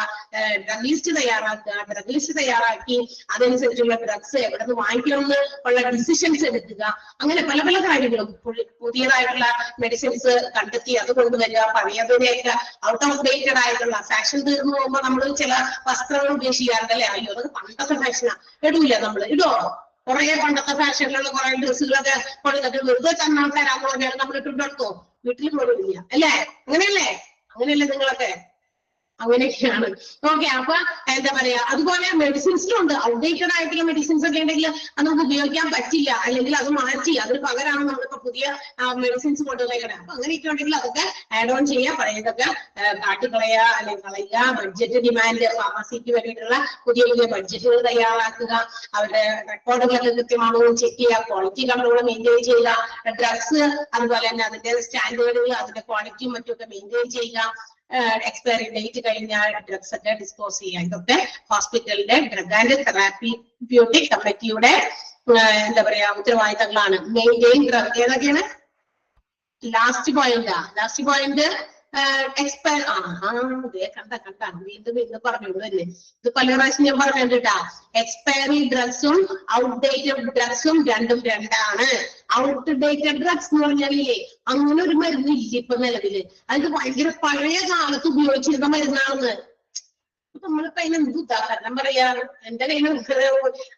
ഡ്രഗ് ലിസ്റ്റ് തയ്യാറാക്കുക. ഡ്രഗ് ലിസ്റ്റ് തയ്യാറാക്കി അതനുസരിച്ചുള്ള ഡ്രഗ്സ് എവിടെ നിന്ന് വാങ്ങിക്കണമെന്ന് ഉള്ള ഡിസിഷൻസ് എടുക്കുക. അങ്ങനെ പല പല കാര്യങ്ങളും പുതിയതായിട്ടുള്ള മെഡിസിൻസ് കണ്ടെത്തി അത് കൊണ്ടുവരിക. പഴയതിനെയൊക്കെ ഔട്ട് ഓഫ് ഡേറ്റഡ് ആയിട്ടുള്ള ഫാഷൻ തീർന്നു പോകുമ്പോൾ നമ്മൾ ചില വസ്ത്രങ്ങൾ ഉപേക്ഷിക്കാറുണ്ടല്ലേ. അയ്യോ അതൊക്കെ പണ്ടത്തെ ഫാഷനാ, ഇടൂല നമ്മൾ ഇടോ. കുറെ പണ്ടത്തെ ഫാഷനിലുള്ള കുറെ ഡ്രസ്സുകളൊക്കെ കൊടുത്തിട്ട് വെറുതെ തന്നാൽ തരാമോ നമ്മൾ ഇട്ടുകൊടുത്തോ, വീട്ടിൽ പോലും ഇല്ല അല്ലേ. അങ്ങനെയല്ലേ നിങ്ങളൊക്കെ അങ്ങനെയൊക്കെയാണ്. ഓക്കെ. അപ്പൊ എന്താ പറയാ അതുപോലെ മെഡിസിൻസിലും ഉണ്ട്. ഔട്ട്ഡേറ്റഡ് ആയിട്ടുള്ള മെഡിസിൻസ് ഒക്കെ ഉണ്ടെങ്കിൽ അത് നമുക്ക് ഉപയോഗിക്കാൻ പറ്റില്ല, അല്ലെങ്കിൽ അത് മാറ്റി അതിന് പകരമാണ് നമ്മളിപ്പോ പുതിയ മെഡിസിൻസ് കൊണ്ടുവന്നേക്കണേ. അപ്പൊ അങ്ങനെയൊക്കെ ഉണ്ടെങ്കിൽ അതൊക്കെ ആഡ് ഓൺ ചെയ്യുക, പഴയതൊക്കെ കാട്ടിക്കളയുക അല്ലെങ്കിൽ കളയുക. ബഡ്ജറ്റ് ഡിമാൻഡ് ഫാർമസിക്ക് വേണ്ടിയിട്ടുള്ള പുതിയ പുതിയ ബഡ്ജറ്റുകൾ തയ്യാറാക്കുക. അവരുടെ റെക്കോർഡുകളൊക്കെ കൃത്യമാണോ ചെക്ക് ചെയ്യുക, ക്വാളിറ്റി കൺട്രോൾ മെയിൻറ്റെയിൻ ചെയ്യുക. ഡ്രഗ്സ് അതുപോലെ തന്നെ അതിന്റെ സ്റ്റാൻഡേർഡുകൾ അതിന്റെ ക്വാളിറ്റിയും മറ്റുമൊക്കെ മെയിൻറ്റെയിൻ ചെയ്യുക. എക്സ്പയറി ഡേറ്റ് കഴിഞ്ഞാൽ ഡ്രഗ്സ് ഒക്കെ ഡിസ്പോസ് ചെയ്യുക. ഇതൊക്കെ ഹോസ്പിറ്റലിന്റെ ഡ്രഗ് ആൻഡ് തെറാപ്യൂട്ടിക് കമ്മിറ്റിയുടെ എന്താ പറയാ ഉത്തരവാദിത്തങ്ങളാണ്. മെയിൻറ്റെയിൻ ഡ്രഗ് ഏതൊക്കെയാണ്? ലാസ്റ്റ് പോയിന്റ് എക്സ്പയർ കണ്ട വീണ്ടും പറഞ്ഞോളൂ അല്ലേ. ഇത് പല പ്രാവശ്യം ഞാൻ പറഞ്ഞിട്ടാ. എക്സ്പയറി ഡ്രഗ്സും ഔട്ട്ഡേറ്റഡ് ഡ്രഗ്സും രണ്ടും രണ്ടാണ്. ഔട്ട്ഡേറ്റഡ് ഡ്രഗ്സ് എന്ന് പറഞ്ഞാലേ അങ്ങനെ ഒരു മരുന്ന് ഇല്ല ഇപ്പൊ നിലവില്. അത് ഭയങ്കര പഴയ കാലത്ത് ഉപയോഗിച്ചിരുന്ന മരുന്നാണെന്ന്. നമ്മളിപ്പോ അതിനെന്ത് ഉദാഹരണം പറയാ? എന്റെ കയ്യിൽ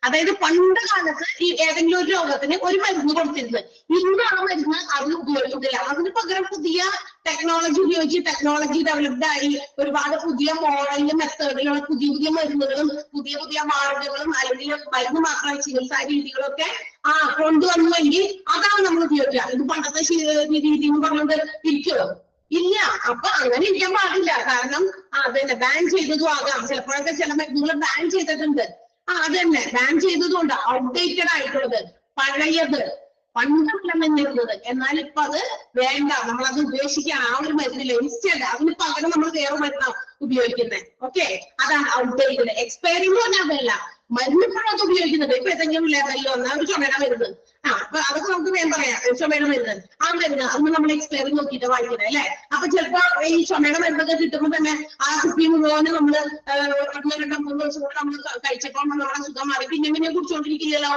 അതായത് പണ്ട് കാലത്ത് ഈ ഏതെങ്കിലും ഒരു രോഗത്തിന് ഒരു മരുന്ന് കൊടുത്തിരുന്നത്, ഇന്ന് ആ മരുന്ന് അത് ഉപയോഗിക്കുന്നില്ല. അതിന് പകരം പുതിയ ടെക്നോളജി ഉപയോഗിച്ച് ടെക്നോളജി ഡെവലപ്ഡ് ആയി ഒരുപാട് പുതിയ മോഡലിലും മെത്തേഡുകളും പുതിയ പുതിയ മരുന്നുകളും പുതിയ പുതിയ മാർഗങ്ങളും അല്ലെങ്കിൽ മരുന്ന് മാത്രമായി ചികിത്സാ രീതികളും ഒക്കെ കൊണ്ടുവന്നുവെങ്കിൽ അതാണ് നമ്മൾ ഉപയോഗിക്കുക. ഇത് പണ്ടത്തെ രീതി എന്ന് പറഞ്ഞുകൊണ്ട് ഇരിക്കുമോ? ഇല്ല. അപ്പൊ അങ്ങനെ ഇരിക്കാൻ പാടില്ല. കാരണം അതന്നെ ബാൻ ചെയ്തതും ആകാം. ചിലപ്പോഴൊക്കെ ചില മരുന്നുകൾ ബാൻ ചെയ്തിട്ടുണ്ട്. അത് തന്നെ ബാൻ ചെയ്തതുകൊണ്ട് ഔട്ട്ഡേറ്റഡ് ആയിട്ടുള്ളത്, പഴയത്, പണ്ടുള്ള മരുന്നിരുന്നത്. എന്നാൽ ഇപ്പൊ അത് വേണ്ട, നമ്മളത് ഉപേക്ഷിക്കാൻ ആ ഒരു മരുന്നില്ല. ഇൻസ്റ്റന്റ് അതിന് പകരം നമ്മൾ വേറെ മരുന്നാണ് ഉപയോഗിക്കുന്നത്. ഓക്കെ, അതാണ് ഔട്ട്ഡേറ്റഡ്. എക്സ്പയറി എന്ന് പറഞ്ഞാൽ അതല്ല, മരുന്നിപ്പോഴും അത് ഉപയോഗിക്കുന്നത്. ഇപ്പൊ ഏതെങ്കിലും ലെവലിൽ വന്ന ഒരു ചുമയുടെ മരുന്ന്, അപ്പൊ അതൊക്കെ നമുക്ക് വേഗം പറയാം. ചുമയുടെ മരുന്ന്, ആ മരുന്ന് അന്ന് നമ്മൾ എക്സ്പയറി നോക്കിയിട്ട് വാങ്ങിക്കുന്നത് അല്ലെ. അപ്പൊ ചിലപ്പോ ഈ ചുമയുടെ മരുന്നൊക്കെ കിട്ടുമ്പോൾ തന്നെ ആ കുപ്പി മുഴുവന് നമ്മള് 1, 2, 3 ദിവസം കൂടെ നമ്മൾ കഴിച്ചപ്പോൾ നമ്മുടെ സുഖം മാറി. പിന്നെ കുടിച്ചോണ്ടിരിക്കില്ലല്ലോ.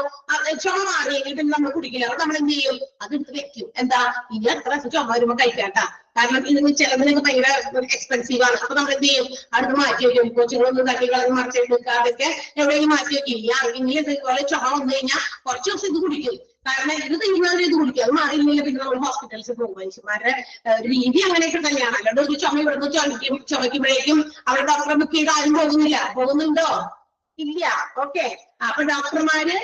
ചുമ മാറിയെങ്കിൽ പിന്നെ നമ്മൾ കുടിക്കില്ല. അത് നമ്മൾ എന്ത് ചെയ്യും? അത് എടുത്ത് വെക്കും. എന്താ, ഇനി എത്ര ചുമ വരുമ്പോ കഴിക്കാട്ടാ, കാരണം ഇതിന് ചിലതിനൊക്കെ ഭയങ്കര എക്സ്പെൻസീവ് ആണ്. അപ്പൊ നമ്മൾ എന്ത് ചെയ്യും? അടുത്ത് മാറ്റി വെക്കും. കൊച്ചുങ്ങളൊന്നും തട്ടികളൊന്നും മറിച്ചിട്ട് അതൊക്കെ എവിടെയെങ്കിലും മാറ്റി വെക്കില്ല. ഇനി ഇതുപോലെ ചുമ വന്നു കഴിഞ്ഞാൽ കുറച്ച് ദിവസം ഇത് കുടിക്കും. കാരണം ഇത് തീരുന്നവരെ ഇത് കുടിക്കും. അത് മാറിയില്ലെങ്കിൽ പിന്നെ നമ്മൾ ഹോസ്പിറ്റൽസിൽ പോകും. മനുഷ്യന്മാരുടെ രീതി അങ്ങനെയൊക്കെ തന്നെയാണ്. അല്ലാണ്ട് ഒരു ചുമ ഇവിടുന്ന് ചുമയ്ക്കുമ്പോഴേക്കും അവിടെ ഡോക്ടറെ ബുക്ക് ചെയ്ത് ആരും പോകുന്നുണ്ടോ? ഇല്ല. ഓക്കെ, അപ്പൊ ഡോക്ടർമാര്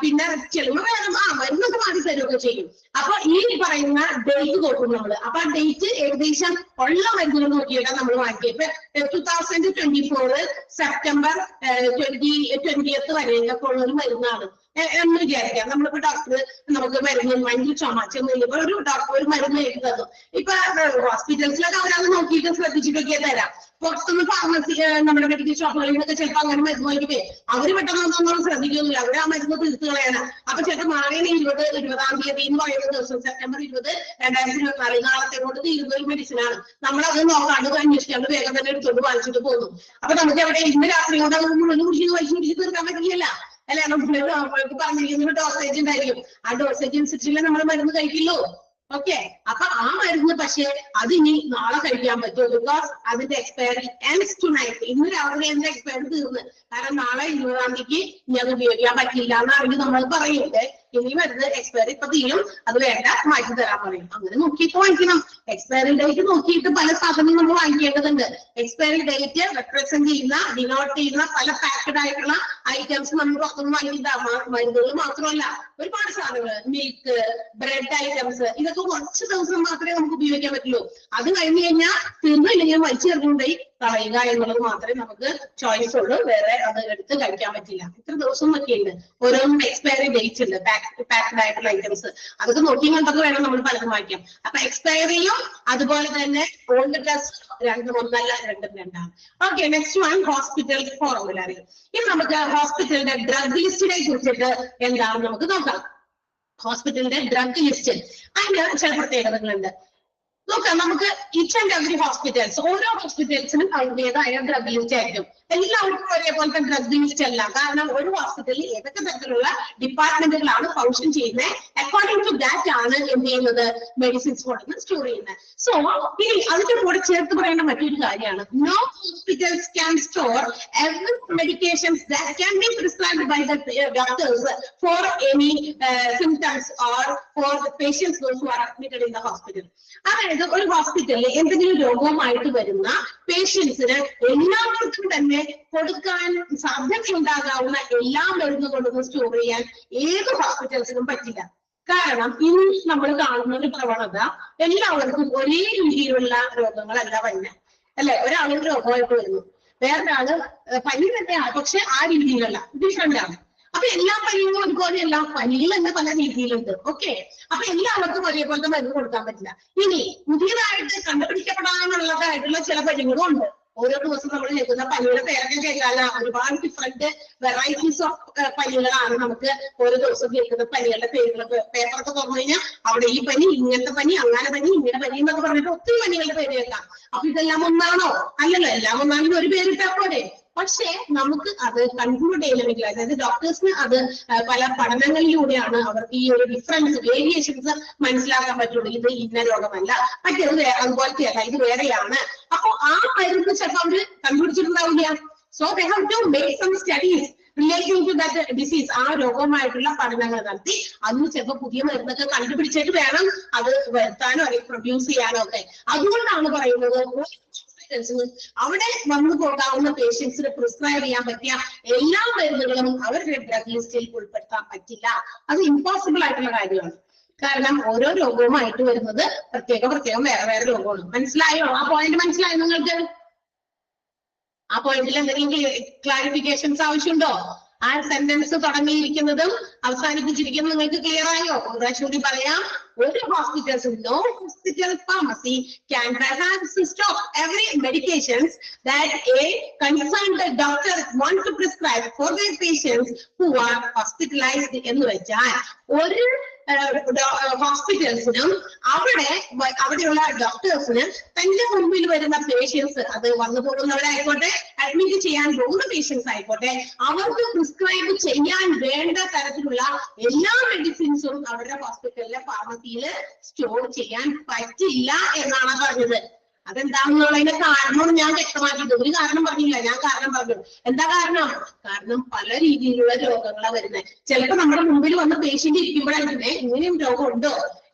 പിന്നെ ചെലവ് വേണം, മരുന്നൊക്കെ മാറി തരുകയൊക്കെ ചെയ്യും. അപ്പൊ ഈ പറയുന്ന ഡേറ്റ് നോക്കും നമ്മള്. അപ്പൊ ആ ഡേറ്റ് ഏകദേശം ഉള്ള മരുന്നുകൾ നോക്കിയിട്ടാണ് നമ്മൾ വാങ്ങിക്കുക. ഇപ്പൊ 2024 സെപ്റ്റംബർ 20th വരെയൊക്കെ ഉള്ള ഒരു മരുന്നാണ് എന്ന് വിചാരിക്കാം. നമ്മളിപ്പോ ഡോക്ടർ നമുക്ക് മരുന്ന് ഭയങ്കര ചുമ ചെന്നില്ല ഒരു ഡോക്ടർ ഒരു മരുന്ന് എഴുതി തന്നു. ഇപ്പൊ ഹോസ്പിറ്റൽസിലൊക്കെ അവരത് നോക്കിയിട്ട് ശ്രദ്ധിച്ചിട്ടൊക്കെ തരാം. പുറത്തുനിന്ന് ഫാർമസി നമ്മുടെ മെഡിക്കൽ ഷോപ്പുകളിൽ നിന്നൊക്കെ ചിലപ്പോൾ അങ്ങനെ മരുന്ന് വാങ്ങിക്കേ അവര് പെട്ടെന്നൊന്നും ശ്രദ്ധിക്കുന്നില്ല. അവര് ആ മരുന്ന് തീർത്ത് കളയാനാ. അപ്പൊ ചിലപ്പോൾ നാളെ 20-20 തീയതി എന്ന് പറയുന്ന ദിവസം സെപ്റ്റംബർ 20, 2024 നാളത്തെ കൊണ്ട് തീരുന്ന ഒരു മെഡിസിനാണ്. നമ്മളത് നോക്കാണ്ട് അന്വേഷിക്കാണ്ട് വേഗം തന്നെ എടുത്തോണ്ട് വാങ്ങിച്ചിട്ട് പോകുന്നു. അപ്പൊ നമുക്ക് എവിടെ ഇന്ന് രാത്രി കൊണ്ട് അത് മുഴുവൻ കുടിച്ച് തീർക്കാൻ പറ്റില്ല അല്ലെ. നമുക്ക് പറഞ്ഞിരിക്കുന്ന ഡോസേജ് ഉണ്ടായിരിക്കും. ആ ഡോസേജ് അനുസരിച്ചല്ലേ നമ്മൾ മരുന്ന് കഴിക്കില്ലോ. ഓക്കെ, അപ്പൊ ആ മരുന്ന് പക്ഷെ അത് ഇനി നാളെ കഴിക്കാൻ പറ്റുമോ? ബിക്കോസ് അതിന്റെ എക്സ്പയറി എൻഡ്സ് ടു നൈറ്റ്. ഇന്ന് രാവിലെ എന്റെ എക്സ്പയറി തീർന്ന്, കാരണം നാളെ 20-ാം തീയതിക്ക് ഇനി അത് ഉപയോഗിക്കാൻ പറ്റില്ല എന്നറിഞ്ഞ് നമ്മൾ പറയുന്നത്. ഇനി മരുന്ന് എക്സ്പയറി ഇപ്പൊ തീരും, അത് വേണ്ട, മാറ്റി തരാൻ പറയും. അങ്ങനെ നോക്കിയിട്ട് വാങ്ങിക്കണം. എക്സ്പയറി ഡേറ്റ് നോക്കിയിട്ട് പല സാധനങ്ങളും നമ്മൾ വാങ്ങിക്കേണ്ടതുണ്ട്. എക്സ്പയറി ഡേറ്റ് റെപ്രസെന്റ് ചെയ്യുന്ന, ഡിനോട്ട് ചെയ്യുന്ന പല പാക്കഡ് ആയിട്ടുള്ള ഐറ്റംസ് നമ്മൾ പുറത്തുനിന്ന് വാങ്ങിയിട്ടാ. മരുന്നുകൾ മാത്രമല്ല, ഒരുപാട് സാധനങ്ങൾ, മിൽക്ക്, ബ്രെഡ് ഐറ്റംസ്, ഇതൊക്കെ കുറച്ച് ദിവസം മാത്രമേ നമുക്ക് ഉപയോഗിക്കാൻ പറ്റുള്ളൂ. അത് കഴിഞ്ഞ് കഴിഞ്ഞാൽ തീർന്നില്ലെങ്കിൽ വലിച്ചു ചേർന്നുകൊണ്ടായി കളയുക എന്നുള്ളത് മാത്രമേ നമുക്ക് ചോയ്സ് ഉള്ളൂ. വേറെ അത് എടുത്ത് കഴിക്കാൻ പറ്റില്ല. ഇത്ര ദിവസം ഒക്കെയുണ്ട്. ഓരോന്നും എക്സ്പയറി ഡേറ്റ് ഉണ്ട്, പാക്ഡ് ആയിട്ടുള്ള ഐറ്റംസ്. അതൊക്കെ നോക്കി കണ്ടൊക്കെ വേണം നമ്മൾ പലതും വാങ്ങിക്കാം. അപ്പൊ എക്സ്പയറിയും അതുപോലെ തന്നെ ഓൾഡ് ഡ്രസ് ഒന്നല്ല, രണ്ടും രണ്ടാണ്. Okay, next one hospital formulary. ഇനി നമുക്ക് ഹോസ്പിറ്റലിന്റെ ഡ്രഗ് ലിസ്റ്റിനെ കുറിച്ചിട്ട് എന്താണെന്ന് നമുക്ക് നോക്കാം. ഹോസ്പിറ്റലിന്റെ ഡ്രഗ് ലിസ്റ്റ്, അതിന് ചില പ്രത്യേകതകളുണ്ട്. നോക്കാം, നമുക്ക് ഈച്ച് ആൻഡ് എവറി ഹോസ്പിറ്റൽസ്, ഓരോ ഹോസ്പിറ്റൽസിനും അതിൻ്റെതായ ഡ്രഗ് ലിസ്റ്റ് ആയിരിക്കും. എല്ലാവർക്കും ഒരേപോലത്തെ ഡ്രഗ് ലിസ്റ്റ് അല്ല. കാരണം ഒരു ഹോസ്പിറ്റലിൽ ഏതൊക്കെ തരത്തിലുള്ള ഡിപ്പാർട്ട്മെന്റുകളാണ് ഫംഗ്ഷൻ ചെയ്യുന്നത്, അക്കോർഡിംഗ് ടു ദാറ്റ് ആണ് എന്ത് ചെയ്യുന്നത്, മെഡിസിൻസ് കൊണ്ടുവന്ന് സ്റ്റോർ ചെയ്യുന്നത്. സോ ഇനി അതിന്റെ കൂടെ ചേർത്ത് പറയേണ്ട മറ്റൊരു കാര്യമാണ്, no hospitals can store every medications that can be prescribed by the doctors for any symptoms or for the patients who are admitted in the hospital. അതായത് ഒരു ഹോസ്പിറ്റലിൽ എന്തെങ്കിലും രോഗവുമായിട്ട് വരുന്ന പേഷ്യൻസിന് എല്ലാവർക്കും തന്നെ കൊടുക്കാൻ സാധ്യതയുണ്ടാകാവുന്ന എല്ലാ മരുന്നും കൊണ്ടൊന്നും സ്റ്റോർ ചെയ്യാൻ ഏത് ഹോസ്പിറ്റൽസിനും പറ്റില്ല. കാരണം ഇനി നമ്മൾ കാണുന്ന ഒരു പ്രവണത, എല്ലാവർക്കും ഒരേ രീതിയിലുള്ള രോഗങ്ങളല്ല വരുന്നത് അല്ലെ. ഒരാളൊരു രോഗമായിട്ട് വരുന്നു, വേറൊരാള് പനി തന്നെയാണ്, പക്ഷെ ആ രീതിയിലല്ല, ഡിഫറെന്റ് ആണ്. അപ്പൊ എല്ലാ പനികളും ഒരുപോലെയല്ല, പനികൾ തന്നെ പല രീതിയിലുണ്ട്. ഓക്കെ, അപ്പൊ എല്ലാവർക്കും ഒരേപോലത്തെ മരുന്ന് കൊടുക്കാൻ പറ്റില്ല. ഇനി പുതിയതായിട്ട് കണ്ടുപിടിക്കപ്പെടാനുള്ളതായിട്ടുള്ള ചില പനികളും ഉണ്ട്. ഓരോ ദിവസം നമ്മൾ കേൾക്കുന്ന പനിയുടെ പേരൊക്കെ കേൾക്കാല്ല, ഒരുപാട് ഡിഫറെന്റ് വെറൈറ്റീസ് ഓഫ് പനികളാണ് നമുക്ക് ഓരോ ദിവസം കേൾക്കുന്ന പനികളുടെ പേരുകൾ. പേപ്പറൊക്കെ തുറന്നു കഴിഞ്ഞാൽ അവിടെ ഈ പനി, ഇങ്ങനത്തെ പനി, അങ്ങനെ പനി, ഇങ്ങനെ പനി എന്നൊക്കെ പറഞ്ഞിട്ട് ഒത്തിരി പനികളുടെ പേര് കേൾക്കാം. അപ്പൊ ഇതെല്ലാം ഒന്നാണോ? അല്ലല്ലോ. എല്ലാം ഒന്നാണെങ്കിൽ ഒരു പേരിട്ടാ പോലെ. പക്ഷേ നമുക്ക് അത് കൺക്ലൂഡ് ചെയ്യണമെങ്കിൽ, അതായത് ഡോക്ടേഴ്സിന് അത് പല പഠനങ്ങളിലൂടെയാണ് അവർക്ക് ഈ ഒരു ഡിഫറൻസ്, വേരിയേഷൻസ് മനസ്സിലാക്കാൻ പറ്റുള്ളൂ. ഇത് ഇന്ന രോഗമല്ല, മറ്റേത് അതുപോലത്തെ അല്ല, ഇത് വേറെയാണ്. അപ്പൊ ആ മരുന്ന് ചിലപ്പോൾ അവര് കണ്ടുപിടിച്ചിട്ടുണ്ടാവില്ല. So they have to make some studies relating to that disease. ആ രോഗവുമായിട്ടുള്ള പഠനങ്ങൾ നടത്തി അന്ന് ചിലപ്പോൾ പുതിയ മരുന്നൊക്കെ കണ്ടുപിടിച്ചിട്ട് വേണം അത് വരുത്താനോ അല്ലെങ്കിൽ പ്രൊഡ്യൂസ് ചെയ്യാനോ ഒക്കെ. അതുകൊണ്ടാണ് പറയുന്നത് അവിടെ വന്നു പോകാവുന്ന പേഷ്യൻസിന് പ്രിസ്ക്രൈബ് ചെയ്യാൻ പറ്റിയ എല്ലാ മരുന്നുകളും അവരുടെ ഡ്രഗ് ലിസ്റ്റിൽ ഉൾപ്പെടുത്താൻ പറ്റില്ല. അത് ഇമ്പോസിബിൾ ആയിട്ടുള്ള കാര്യമാണ്. കാരണം ഓരോ രോഗവുമായിട്ട് വരുന്നത് പ്രത്യേകം വേറെ വേറെ രോഗമാണ്. മനസ്സിലായോ? ആ പോയിന്റ് മനസ്സിലായോ നിങ്ങൾക്ക്? ആ പോയിന്റിൽ എന്തെങ്കിലും ക്ലാരിഫിക്കേഷൻസ് ആവശ്യമുണ്ടോ? ആ സെന്റൻസ് തുടങ്ങിയിരിക്കുന്നതും അവസാനിപ്പിച്ചിരിക്കുന്നതും നിങ്ങൾക്ക് ക്ലിയർ ആയോ? പ്രാവശ്യം കൂടി പറയാം. ഒരു hospitals, no hospital pharmacy can perhaps stop every medications that a concerned doctor want to prescribe for their patients who are hospitalized എന്ന് വെച്ചാൽ ഒരു ഹോസ്പിറ്റൽസിനും അവിടെയുള്ള ഡോക്ടേഴ്സിന് തന്റെ മുമ്പിൽ വരുന്ന പേഷ്യൻസ്, അത് വന്നു പോകുന്നവരായിക്കോട്ടെ അഡ്മിറ്റ് ചെയ്യാൻ പോകുന്ന പേഷ്യൻസ് ആയിക്കോട്ടെ, അവർക്ക് പ്രിസ്ക്രൈബ് ചെയ്യാൻ വേണ്ട തരത്തിലുള്ള എല്ലാ മെഡിസിൻസും അവരുടെ ഹോസ്പിറ്റലിലെ ഫാർമസിയിൽ സ്റ്റോർ ചെയ്യാൻ പറ്റില്ല എന്നാണ് പറഞ്ഞത്. അതെന്താണെന്നുള്ളതിന്റെ കാരണം ഞാൻ വ്യക്തമാക്കിയത്. ഒരു കാരണം പറഞ്ഞില്ല, ഞാൻ കാരണം പറഞ്ഞു. എന്താ കാരണം? കാരണം പല രീതിയിലുള്ള രോഗങ്ങളാണ് വരുന്നത്. ചിലപ്പോ നമ്മുടെ മുമ്പിൽ വന്ന് പേഷ്യന്റ് ഇരിക്കുമ്പോഴാണ് ഇങ്ങനെയും രോഗം ഉണ്ടോ,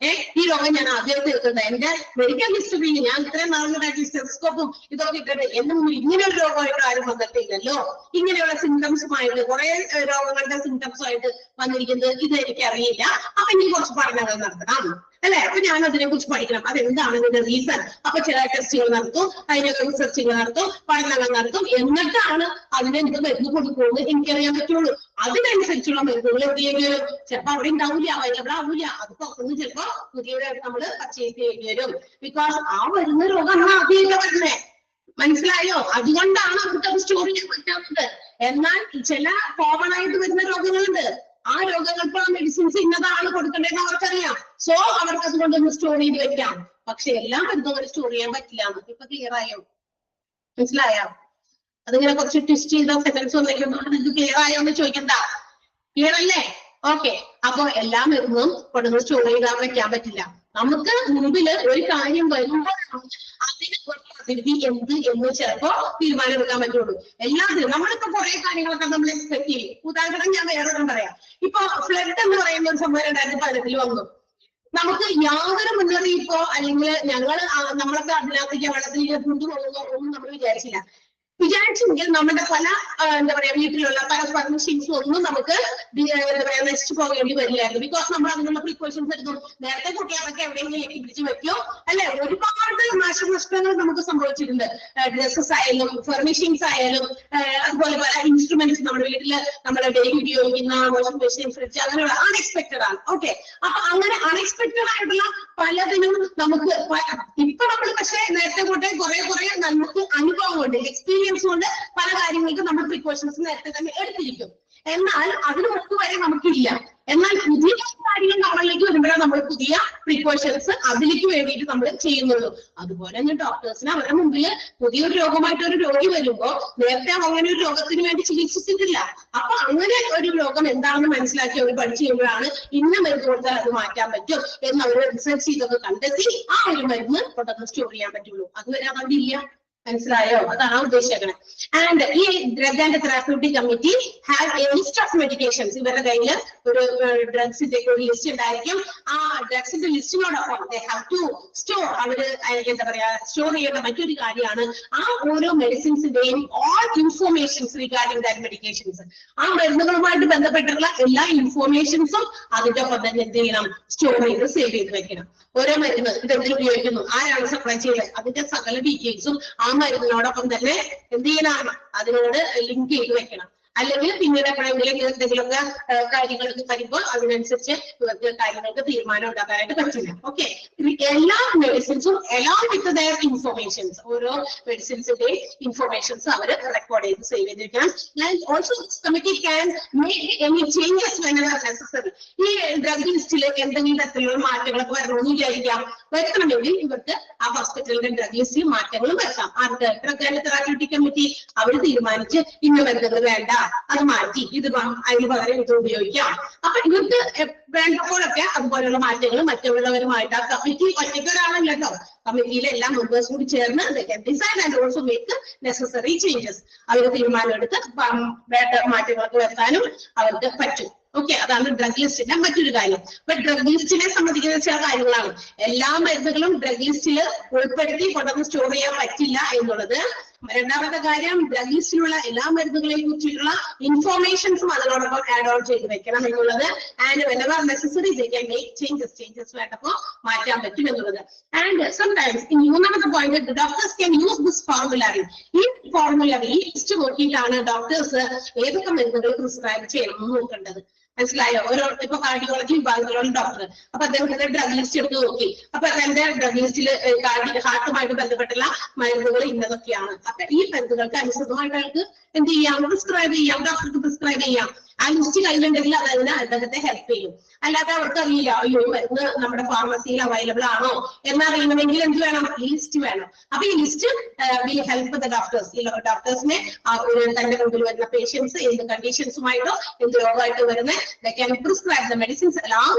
ഈ രോഗം ഞാൻ ആദ്യം തീർക്കുന്നത്, എന്റെ മെഡിക്കൽ ഹിസ്റ്ററിയിൽ ഞാൻ ഇത്രയും നാളുകളായിട്ട് സ്റ്റെതസ്കോപ്പും ഇതൊക്കെ ഇട്ടിട്ട് എന്റെ മുമ്പിൽ ഇങ്ങനെ ഒരു രോഗമായിട്ട് ആരും വന്നിട്ടില്ലല്ലോ, ഇങ്ങനെയുള്ള സിംറ്റംസുമായിട്ട് കുറെ രോഗങ്ങളുടെ സിംറ്റംസുമായിട്ട് വന്നിരിക്കുന്നത് ഇത് എനിക്ക് അറിയില്ല. അപ്പൊ എനിക്ക് കുറച്ച് പഠനങ്ങൾ നടത്തണം അല്ലെ? അപ്പൊ ഞാൻ അതിനെ കുറിച്ച് പഠിക്കണം. അതെന്താണ് ഇതിന്റെ റീസൺ? അപ്പൊ ചില ടെസ്റ്റുകൾ നടത്തും, അതിനൊക്കെ റിസർച്ചുകൾ നടത്തും, പഠനങ്ങൾ നടത്തും. എന്നിട്ടാണ് അതിനെന്ത് മരുന്ന് കൊടുക്കുമെന്ന് എനിക്കറിയാൻ പറ്റുള്ളൂ. അതിനനുസരിച്ചുള്ള മരുന്നുകൾ എവിടെയെങ്കിലും ചിലപ്പോ അവിടെ ഉണ്ടാവില്ല, അവൈലബിൾ ആവില്ല. അത് പുറത്തുനിന്ന് ചിലപ്പോ പുതിയതായിട്ട് നമ്മള് പർച്ചേസ് ചെയ്യേണ്ടി വരും. ബിക്കോസ് ആ വരുന്ന രോഗം ആദ്യമല്ല വരുന്നേ. മനസ്സിലായോ? അതുകൊണ്ടാണ് അവർക്ക് അത് സ്റ്റോർ ചെയ്യാൻ പറ്റാത്തത്. എന്നാൽ ചില കോമൺ ആയിട്ട് വരുന്ന രോഗങ്ങളുണ്ട്. ആ രോഗങ്ങൾക്ക് ആ മെഡിസിൻസ് ഇന്നതാണ് കൊടുക്കേണ്ടതെന്ന് അവർക്കറിയാം. സോ അവർക്ക് അതുകൊണ്ടൊന്ന് സ്റ്റോർ ചെയ്ത് വെക്കാം. പക്ഷെ എല്ലാ മരുന്നുകളും സ്റ്റോർ ചെയ്യാൻ പറ്റില്ല. ഇപ്പൊ ക്ലിയർ ആയോ? മനസ്സിലായോ? അതിങ്ങനെ കുറച്ച് ട്വിസ്റ്റ് ചെയ്ത സെന്റൻസ് വന്നിരിക്കുന്നു. ഇത് ക്ലിയർ ആയോ എന്ന് ചോദിക്കണ്ട. ക്ലിയർ അല്ലേ? ഓക്കെ. അപ്പൊ എല്ലാ മരുന്നും കൊണ്ടുവന്ന് സ്റ്റോർ ചെയ്താൽ വെക്കാൻ പറ്റില്ല. നമുക്ക് മുമ്പിൽ ഒരു കാര്യം വരുമ്പോൾ അതിന് പ്രതിവിധി എന്ത് എന്ന് ചിലപ്പോ തീരുമാനമെടുക്കാൻ പറ്റുള്ളൂ. എല്ലാത്തിനും നമ്മളിപ്പോ കുറെ കാര്യങ്ങളൊക്കെ നമ്മൾ എക്സ്പെക്ട് ചെയ്യും. ഉദാഹരണം ഞാൻ വേറൊന്നും പറയാം. ഇപ്പൊ ഫ്ലഡ് എന്ന് പറയുന്ന ഒരു സംഭവം 2018 വന്നു. നമുക്ക് യാതൊരു മുന്നറിയിപ്പോ അല്ലെങ്കിൽ നമ്മളൊക്കെ അതിനകത്തേക്ക് വെള്ളത്തിലേക്ക് കൊണ്ടുപോകുന്നോ ഒന്നും നമ്മൾ വിചാരിച്ചെങ്കിൽ നമ്മുടെ പല എന്താ പറയാ വീട്ടിലുള്ള പല ഫർണിഷിങ്സും ഒന്നും നമുക്ക് എന്താ പറയാ നശിച്ചു പോകേണ്ടി വരില്ലായിരുന്നു. ബിക്കോസ് നമ്മൾ അതിനുള്ള പ്രിക്കോഷൻസ് എടുക്കും. നേരത്തെ കുട്ടികളൊക്കെ എവിടെയെങ്കിലും പിടിച്ചു വെക്കും അല്ലെ? ഒരുപാട് നാശനഷ്ടങ്ങൾ നമുക്ക് സംഭവിച്ചിട്ടുണ്ട്. ഡ്രസ്സസ് ആയാലും ഫർണിഷിങ്സ് ആയാലും അതുപോലെ പല ഇൻസ്ട്രുമെന്റ്സ് നമ്മുടെ വീട്ടില് നമ്മളെ ഡെയിലി ഉപയോഗിക്കുന്ന വാഷിംഗ് മെഷീൻ, ഫ്രിഡ്ജ് അങ്ങനെയുള്ള അൺഎക്സ്പെക്ടഡ് ആണ്. ഓക്കെ. അപ്പൊ അങ്ങനെ അൺഎക്സ്പെക്ടഡ് ആയിട്ടുള്ള പലതിനും നമുക്ക് ഇപ്പൊ നമ്മൾ പക്ഷെ നേരത്തെ തൊട്ടേ കുറെ നമുക്ക് അനുഭവമുണ്ട്, എക്സ്പീരിയൻസ് കൊണ്ട് പല കാര്യങ്ങൾക്കും നമ്മൾ പ്രിക്കോഷൻസ് നേരത്തെ തന്നെ എടുത്തിരിക്കും. എന്നാൽ അതിന് മുമ്പ് വരെ നമുക്കില്ല. എന്നാൽ പുതിയ കാര്യങ്ങൾ നമ്മളിലേക്ക് വരുമ്പോഴാണ് നമ്മൾ പുതിയ പ്രിക്കോഷൻസ് അതിലേക്ക് വേണ്ടിയിട്ട് നമ്മൾ ചെയ്യുന്നുള്ളൂ. അതുപോലെ തന്നെ ഡോക്ടേഴ്സിന് അവരുടെ മുമ്പിൽ പുതിയൊരു രോഗമായിട്ട് ഒരു രോഗി വരുമ്പോ നേരത്തെ അങ്ങനെ ഒരു രോഗത്തിന് വേണ്ടി ചികിത്സിച്ചിട്ടില്ല. അപ്പൊ അങ്ങനെ ഒരു രോഗം എന്താണെന്ന് മനസ്സിലാക്കി അവർ പഠിച്ചു കഴിയുമ്പോഴാണ് ഇന്ന മരുന്ന് കൊടുത്താൽ അത് മാറ്റാൻ പറ്റും എന്ന് അവർ റിസർച്ച് ചെയ്തൊക്കെ കണ്ടെത്തി ആ ഒരു മരുന്ന് കൊണ്ടൊന്ന് സ്റ്റോർ ചെയ്യാൻ പറ്റുള്ളൂ. അതുവരെ അവിടെ ഇല്ല. മനസ്സിലായോ? അതാണ് ഉദ്ദേശിക്കുന്നത്. ആൻഡ് ഈ drug and therapeutic committee have a list of medications. ഇവരുടെ കയ്യിൽ ഒരു ഡ്രഗ്സിന്റെ ഒരു ലിസ്റ്റ് ഉണ്ടായിരിക്കും. ആ ഡ്രഗ്സിന്റെ ലിസ്റ്റിനോടൊപ്പം ദേ ഹാവ് ടു സ്റ്റോർ. അവര് എന്താ പറയാ സ്റ്റോർ ചെയ്യേണ്ട മറ്റൊരു കാര്യമാണ് ആ ഓരോ മെഡിസിൻസിന്റെയും all informations regarding that medications. ആ മരുന്നുകളുമായിട്ട് ബന്ധപ്പെട്ടുള്ള എല്ലാ ഇൻഫോർമേഷൻസും അതിന്റെ ഒപ്പം തന്നെ എന്ത് ചെയ്യണം? സ്റ്റോർ ചെയ്ത് സേവ് ചെയ്ത് വെക്കണം. ഓരോ മരുന്ന് ഇതെന്തിനു ഉപയോഗിക്കുന്നു, ആരാണ് സപ്ലൈ ചെയ്തത്, അതിന്റെ സകല ഡീറ്റെയിൽസും ആ മരുന്നിനോടൊപ്പം തന്നെ എന്ത് ചെയ്യണം? അതിനോട് ലിങ്ക് ചെയ്ത് വെക്കണം. അല്ലെങ്കിൽ പിന്നീട് എപ്പോഴെങ്കിലും എന്തെങ്കിലുമൊക്കെ കാര്യങ്ങൾ വരുമ്പോൾ അതിനനുസരിച്ച് ഇവർക്ക് കാര്യങ്ങൾക്ക് തീരുമാനം ഉണ്ടാക്കാനായിട്ട് പറ്റില്ല. ഓക്കെ. എല്ലാ മെഡിസിൻസും along with their ഇൻഫോർമേഷൻസ്, ഓരോ മെഡിസിൻസിന്റെ ഇൻഫോർമേഷൻസ് അവർ റെക്കോർഡ് ചെയ്ത് സേവ് ചെയ്തിരിക്കണം. And also this committee can make any changes whenever necessary. ഈ ഡ്രഗ് ലിസ്റ്റിൽ എന്തെങ്കിലും തരത്തിലുള്ള മാറ്റങ്ങളൊക്കെ വരണമെന്ന് വിചാരിക്കാം. വരുത്തണമെങ്കിൽ ഇവർക്ക് ആ ഹോസ്പിറ്റലിന്റെ ഡ്രഗ് ലിസ്റ്റിൽ മാറ്റങ്ങളും വരുത്താം. ആർക്ക്? ഡ്രഗ് ആൻഡ് തെറാപ്യൂട്ടിക് കമ്മിറ്റി അവർ തീരുമാനിച്ച് ഇന്ന മരുന്നുകൾ വേണ്ട, അത് മാറ്റി ഇത് അതിന് പകരം ഇത് ഉപയോഗിക്കാം. അപ്പൊ ഇവർക്ക് വേണ്ടപ്പോഴൊക്കെ അതുപോലെയുള്ള മാറ്റങ്ങൾ മറ്റുള്ളവരുമായിട്ട് ആ കമ്മിറ്റി ഒറ്റയ്ക്ക് ഒരാളല്ലോ, കമ്മിറ്റിയിലെ എല്ലാ മെമ്പേഴ്സ് കൂടി ചേർന്ന് decide and also make necessary changes. അവർ തീരുമാനമെടുത്ത് വേണ്ട മാറ്റങ്ങളൊക്കെ വരുത്താനും അവർക്ക് പറ്റും. ഓക്കെ, അതാണ് ഡ്രഗ് ലിസ്റ്റിന്റെ മറ്റൊരു കാര്യം. അപ്പൊ ഡ്രഗ് ലിസ്റ്റിനെ സംബന്ധിക്കുന്ന ചില കാര്യങ്ങളാണ്. എല്ലാ മരുന്നുകളും ഡ്രഗ് ലിസ്റ്റിൽ ഉൾപ്പെടുത്തി കൊണ്ടുവന്ന് സ്റ്റോർ ചെയ്യാൻ പറ്റില്ല എന്നുള്ളത്. രണ്ടാമത്തെ കാര്യം, ഡ്രഗ് ലിസ്റ്റിലുള്ള എല്ലാ മരുന്നുകളെയും കുറിച്ചിട്ടുള്ള ഇൻഫോർമേഷൻസും അതിനോടൊപ്പം ആഡ് ഓൺ ചെയ്ത് വെക്കണം എന്നുള്ളത്. And whenever necessary they can make changes വേണ്ടപ്പോ മാറ്റാൻ പറ്റും എന്നുള്ളത്. ആൻഡ് സംടൈംസ് ഈ മൂന്നാമത്തെ point, doctors can use this formulary. ഈ ഫോർമുലറി ലിസ്റ്റ് നോക്കിയിട്ടാണ് ഡോക്ടേഴ്സ് ഏതൊക്കെ മരുന്നുകൾ പ്രിസ്ക്രൈബ് ചെയ്യണം എന്ന് നോക്കേണ്ടത്. മനസ്സിലായോ? ഓരോ ഇപ്പൊ കാർഡിയോളജി വിഭാഗത്തിലുള്ള ഡോക്ടർ, അപ്പൊ അദ്ദേഹത്തിന്റെ ഡ്രഗ് ലിസ്റ്റ് എടുത്ത് നോക്കി. അപ്പൊ എന്റെ ഡ്രഗ് ലിസ്റ്റിൽ ഹാർട്ടുമായിട്ട് ബന്ധപ്പെട്ടുള്ള മരുന്നുകൾ ഇന്നതൊക്കെയാണ്. അപ്പൊ ഈ മരുന്നുകൾക്ക് അനുസൃതമായിട്ട് അയാൾക്ക് എന്ത് ചെയ്യാം? പ്രിസ്ക്രൈബ് ചെയ്യാം, ഡോക്ടർക്ക് പ്രിസ്ക്രൈബ് ചെയ്യാം. ആ ലിസ്റ്റ് കയ്യിലുണ്ടെങ്കിൽ അതിന് അദ്ദേഹത്തെ ഹെൽപ്പ് ചെയ്യും. അല്ലാതെ അവർക്ക് അറിയില്ല അയ്യോ മരുന്ന് നമ്മുടെ ഫാർമസിയിൽ അവൈലബിൾ ആണോ എന്നറിയണമെങ്കിൽ എന്ത് വേണം? ഈ ലിസ്റ്റ് വേണം. അപ്പൊ ഈ list will help the doctors. ഈ ഡോക്ടേഴ്സിനെ തന്റെ മുമ്പിൽ വരുന്ന പേഷ്യൻസ് എന്ത് കണ്ടീഷൻസുമായിട്ടോ എന്ത് രോഗമായിട്ട് വരുന്ന they can prescribe the medicines along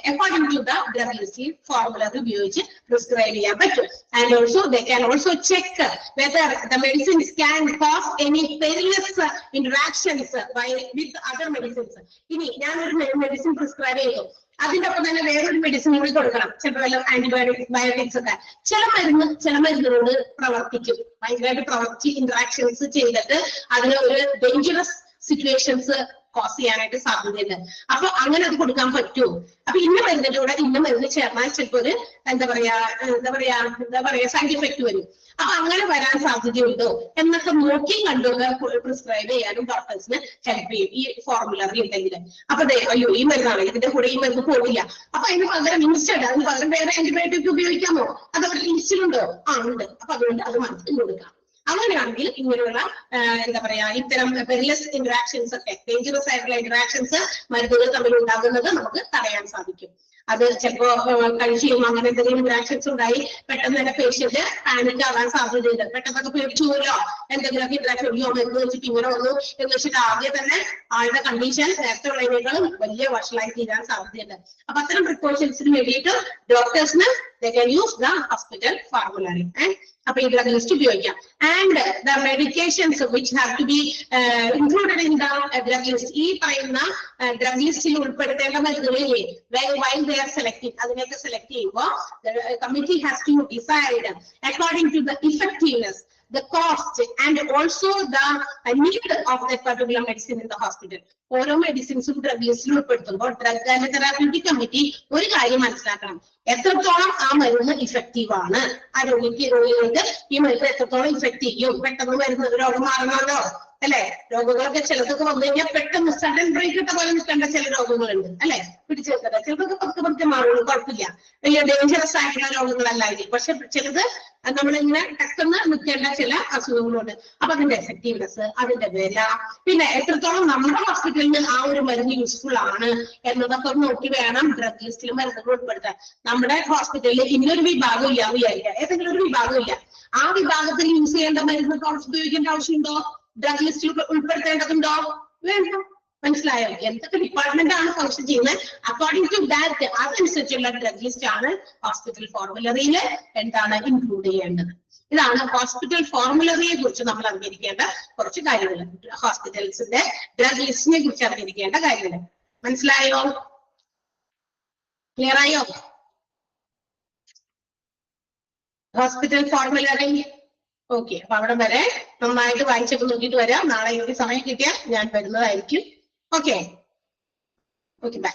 according to the drug list formula ഉപയോഗിച്ച് പ്രിസ്ക്രൈബ് ചെയ്യാൻ പറ്റും. And also they can also check whether the medicines can cause any perilous interactions with other medicines. ഇനി ഞാനൊരു medicine prescribe ചെയ്തു, അതിന്റെ ഒപ്പം തന്നെ വേറൊരു മെഡിസിൻ കൂടി കൊടുക്കണം. ചിലപ്പോൾ വല്ല ആന്റിബയോട്ടിക്സ് ഒക്കെ ചില മരുന്നുകളോട് പ്രവർത്തിക്കും, ഭയങ്കരമായിട്ട് പ്രവർത്തി ഇന്ററാക്ഷൻസ് ചെയ്തിട്ട് അതിന് ഒരു ഡേഞ്ചറസ് സിറ്റുവേഷൻസ് കോസ് ചെയ്യാനായിട്ട് സാധ്യതയുണ്ട്. അപ്പൊ അങ്ങനെ അത് കൊടുക്കാൻ പറ്റുമോ? അപ്പൊ ഇന്ന മരുന്നിന്റെ കൂടെ ഇന്ന മരുന്ന് ചേർന്നാൽ ചിലപ്പോൾ ഒരു എന്താ പറയാ സൈഡ് ഇഫക്ട് വരും. അപ്പൊ അങ്ങനെ വരാൻ സാധ്യതയുണ്ടോ എന്നൊക്കെ നോക്കി കണ്ടൊക്കെ പ്രിസ്ക്രൈബ് ചെയ്യാനും ഡോക്ടേഴ്സിന് ഹെൽപ്പ് ചെയ്യും ഈ ഫോർമുലറി ഉണ്ടെങ്കിൽ. അപ്പൊ അയ്യോ ഈ മരുന്നാണ്, ഇതിന്റെ കൂടെ ഈ മരുന്ന് പോകില്ല, അപ്പൊ അതിന് പകരം ഇൻസ്റ്റഡ് അതിന് പകരം വേറെ ആന്റിബയോട്ടിക് ഉപയോഗിക്കാമോ? അത് അവരുടെ ലിസ്റ്റിലുണ്ടോ? ഉണ്ട്. അപ്പൊ അതുകൊണ്ട് അത് മാറ്റി കൊടുക്കാം. അങ്ങനെയാണെങ്കിൽ ഇങ്ങനെയുള്ള എന്താ പറയാ ഇത്തരം പെരിലസ് ഇന്ററാക്ഷൻസ് ഒക്കെ, ഡേഞ്ചറസ് ആയിട്ടുള്ള ഇന്ററാക്ഷൻസ് മരുന്നുകൾ തമ്മിൽ ഉണ്ടാകുന്നത് നമുക്ക് തടയാൻ സാധിക്കും. അത് ചിലപ്പോ കഴിച്ചു കഴിയുമ്പോൾ അങ്ങനെ എന്തെങ്കിലും ഇന്ററാക്ഷൻസ് ഉണ്ടായി പെട്ടെന്ന് തന്നെ പേഷ്യന്റ് പാനിക് ആവാൻ സാധ്യതയുണ്ട്. പെട്ടെന്നൊക്കെ പേടിച്ചുപോലോ എന്തെങ്കിലുമൊക്കെ ഇന്ററാക്ഷൻ മരുന്ന് വെച്ചിട്ട് ഇങ്ങനെ വന്നു എന്ന് വെച്ചിട്ട് ആദ്യം തന്നെ ആളുടെ കണ്ടീഷൻ നേരത്തെ ഉള്ളതിനേക്കാളും വലിയ വഷളായി തീരാൻ സാധ്യതയുണ്ട്. അപ്പൊ അത്തരം പ്രിക്കോഷൻസിന് വേണ്ടിയിട്ട് ഡോക്ടേഴ്സിന് they can use the hospital formulary. അപ്പൊ ഈ ഡ്രഗ് ലിസ്റ്റ് ഉപയോഗിക്കാം. And the medications which have to be included in the drug list. ഈ പറയുന്ന ഡ്രഗ് ലിസ്റ്റിൽ ഉൾപ്പെടുത്തേണ്ട മരുന്നുകളില്ലേ, while they are selecting, അതിനൊക്കെ സെലക്ട് ചെയ്യുമ്പോൾ committee has to decide according to the effectiveness, the cost and also the need of that particular medicine in the hospital. ഓരോ മെഡിസിൻസും drug ലിസ്റ്റിൽ ഉൾപ്പെടുത്തുമ്പോൾ drug and therapeutic committee ഒരു കാര്യം മനസ്സിലാക്കണം, എത്രത്തോളം ആ മരുന്ന് ഇഫക്റ്റീവ് ആണ്, ആ രോഗികൾക്ക് ഈ മരുന്ന് എത്രത്തോളം ഇഫക്ട് ചെയ്യും. പെട്ടെന്ന് മരുന്ന് രോഗം മാറണമല്ലോ അല്ലെ. രോഗങ്ങളൊക്കെ ചിലതൊക്കെ വന്നു കഴിഞ്ഞാൽ പെട്ടെന്ന് സഡൻ ബ്രേക്ക് ഇട്ട പോലെ നിൽക്കേണ്ട ചില രോഗങ്ങളുണ്ട് അല്ലെ, പിടിച്ചു വെക്കുക. ചിലതൊക്കെ പതുക്കെ മാറുള്ളൂ, കുഴപ്പമില്ല, വലിയ ഡേഞ്ചറസ് ആയിട്ടുള്ള രോഗങ്ങളല്ലായിരിക്കും. പക്ഷെ ചിലത് നമ്മളിങ്ങനെ പെട്ടെന്ന് നിൽക്കേണ്ട ചില അസുഖങ്ങളുണ്ട്. അപ്പൊ അതിന്റെ എഫക്റ്റീവ്നെസ്, അതിന്റെ വില, പിന്നെ എത്രത്തോളം നമ്മുടെ ഹോസ്പിറ്റലിന് ആ ഒരു മരുന്ന് യൂസ്ഫുൾ ആണ് എന്നതൊക്കെ നോക്കി വേണം ഡ്രഗ് ലിസ്റ്റിൽ മരുന്നുകൾ ഉൾപ്പെടുത്താൻ. നമ്മുടെ ഹോസ്പിറ്റലിൽ ഇന്നൊരു വിഭാഗം ഇല്ല എന്ന് വിചാരിക്കാം, ഏതെങ്കിലും ഒരു വിഭാഗം ഇല്ല, ആ വിഭാഗത്തിൽ യൂസ് ചെയ്യേണ്ട മരുന്ന് ഉപയോഗിക്കേണ്ട ആവശ്യമുണ്ടോ? ഡ്രഗ് ലിസ്റ്റിൽ ഉൾപ്പെടുത്തേണ്ടതുണ്ടോ? വേണ്ട. മനസ്സിലായോ? എന്തൊക്കെ ഡിപ്പാർട്ട്മെന്റ് ആണ് ഫംഗ്ഷൻ ചെയ്യുന്നത് അക്കോർഡിംഗ് ടു ദാറ്റ് അതനുസരിച്ചുള്ള ഡ്രഗ് ലിസ്റ്റ് ആണ് ഹോസ്പിറ്റൽ ഫോർമുലറിയിൽ എന്താണ് ഇൻക്ലൂഡ് ചെയ്യേണ്ടത്. ഇതാണ് ഹോസ്പിറ്റൽ ഫോർമുലറിയെ കുറിച്ച് നമ്മൾ അറിഞ്ഞിരിക്കേണ്ട കുറച്ച് കാര്യങ്ങൾ, ഹോസ്പിറ്റൽസിന്റെ ഡ്രഗ് ലിസ്റ്റിനെ കുറിച്ച് അറിഞ്ഞിരിക്കേണ്ട കാര്യങ്ങൾ. മനസ്സിലായോ? ക്ലിയർ ആയോ? Hospital formulary okay. അപ്പൊ അവിടെ വരെ നന്നായിട്ട് വായിച്ചൊക്കെ നോക്കിയിട്ട് വരാം. നാളെ എനിക്ക് സമയം കിട്ടിയാൽ ഞാൻ വരുന്നതായിരിക്കും. Okay okay, by.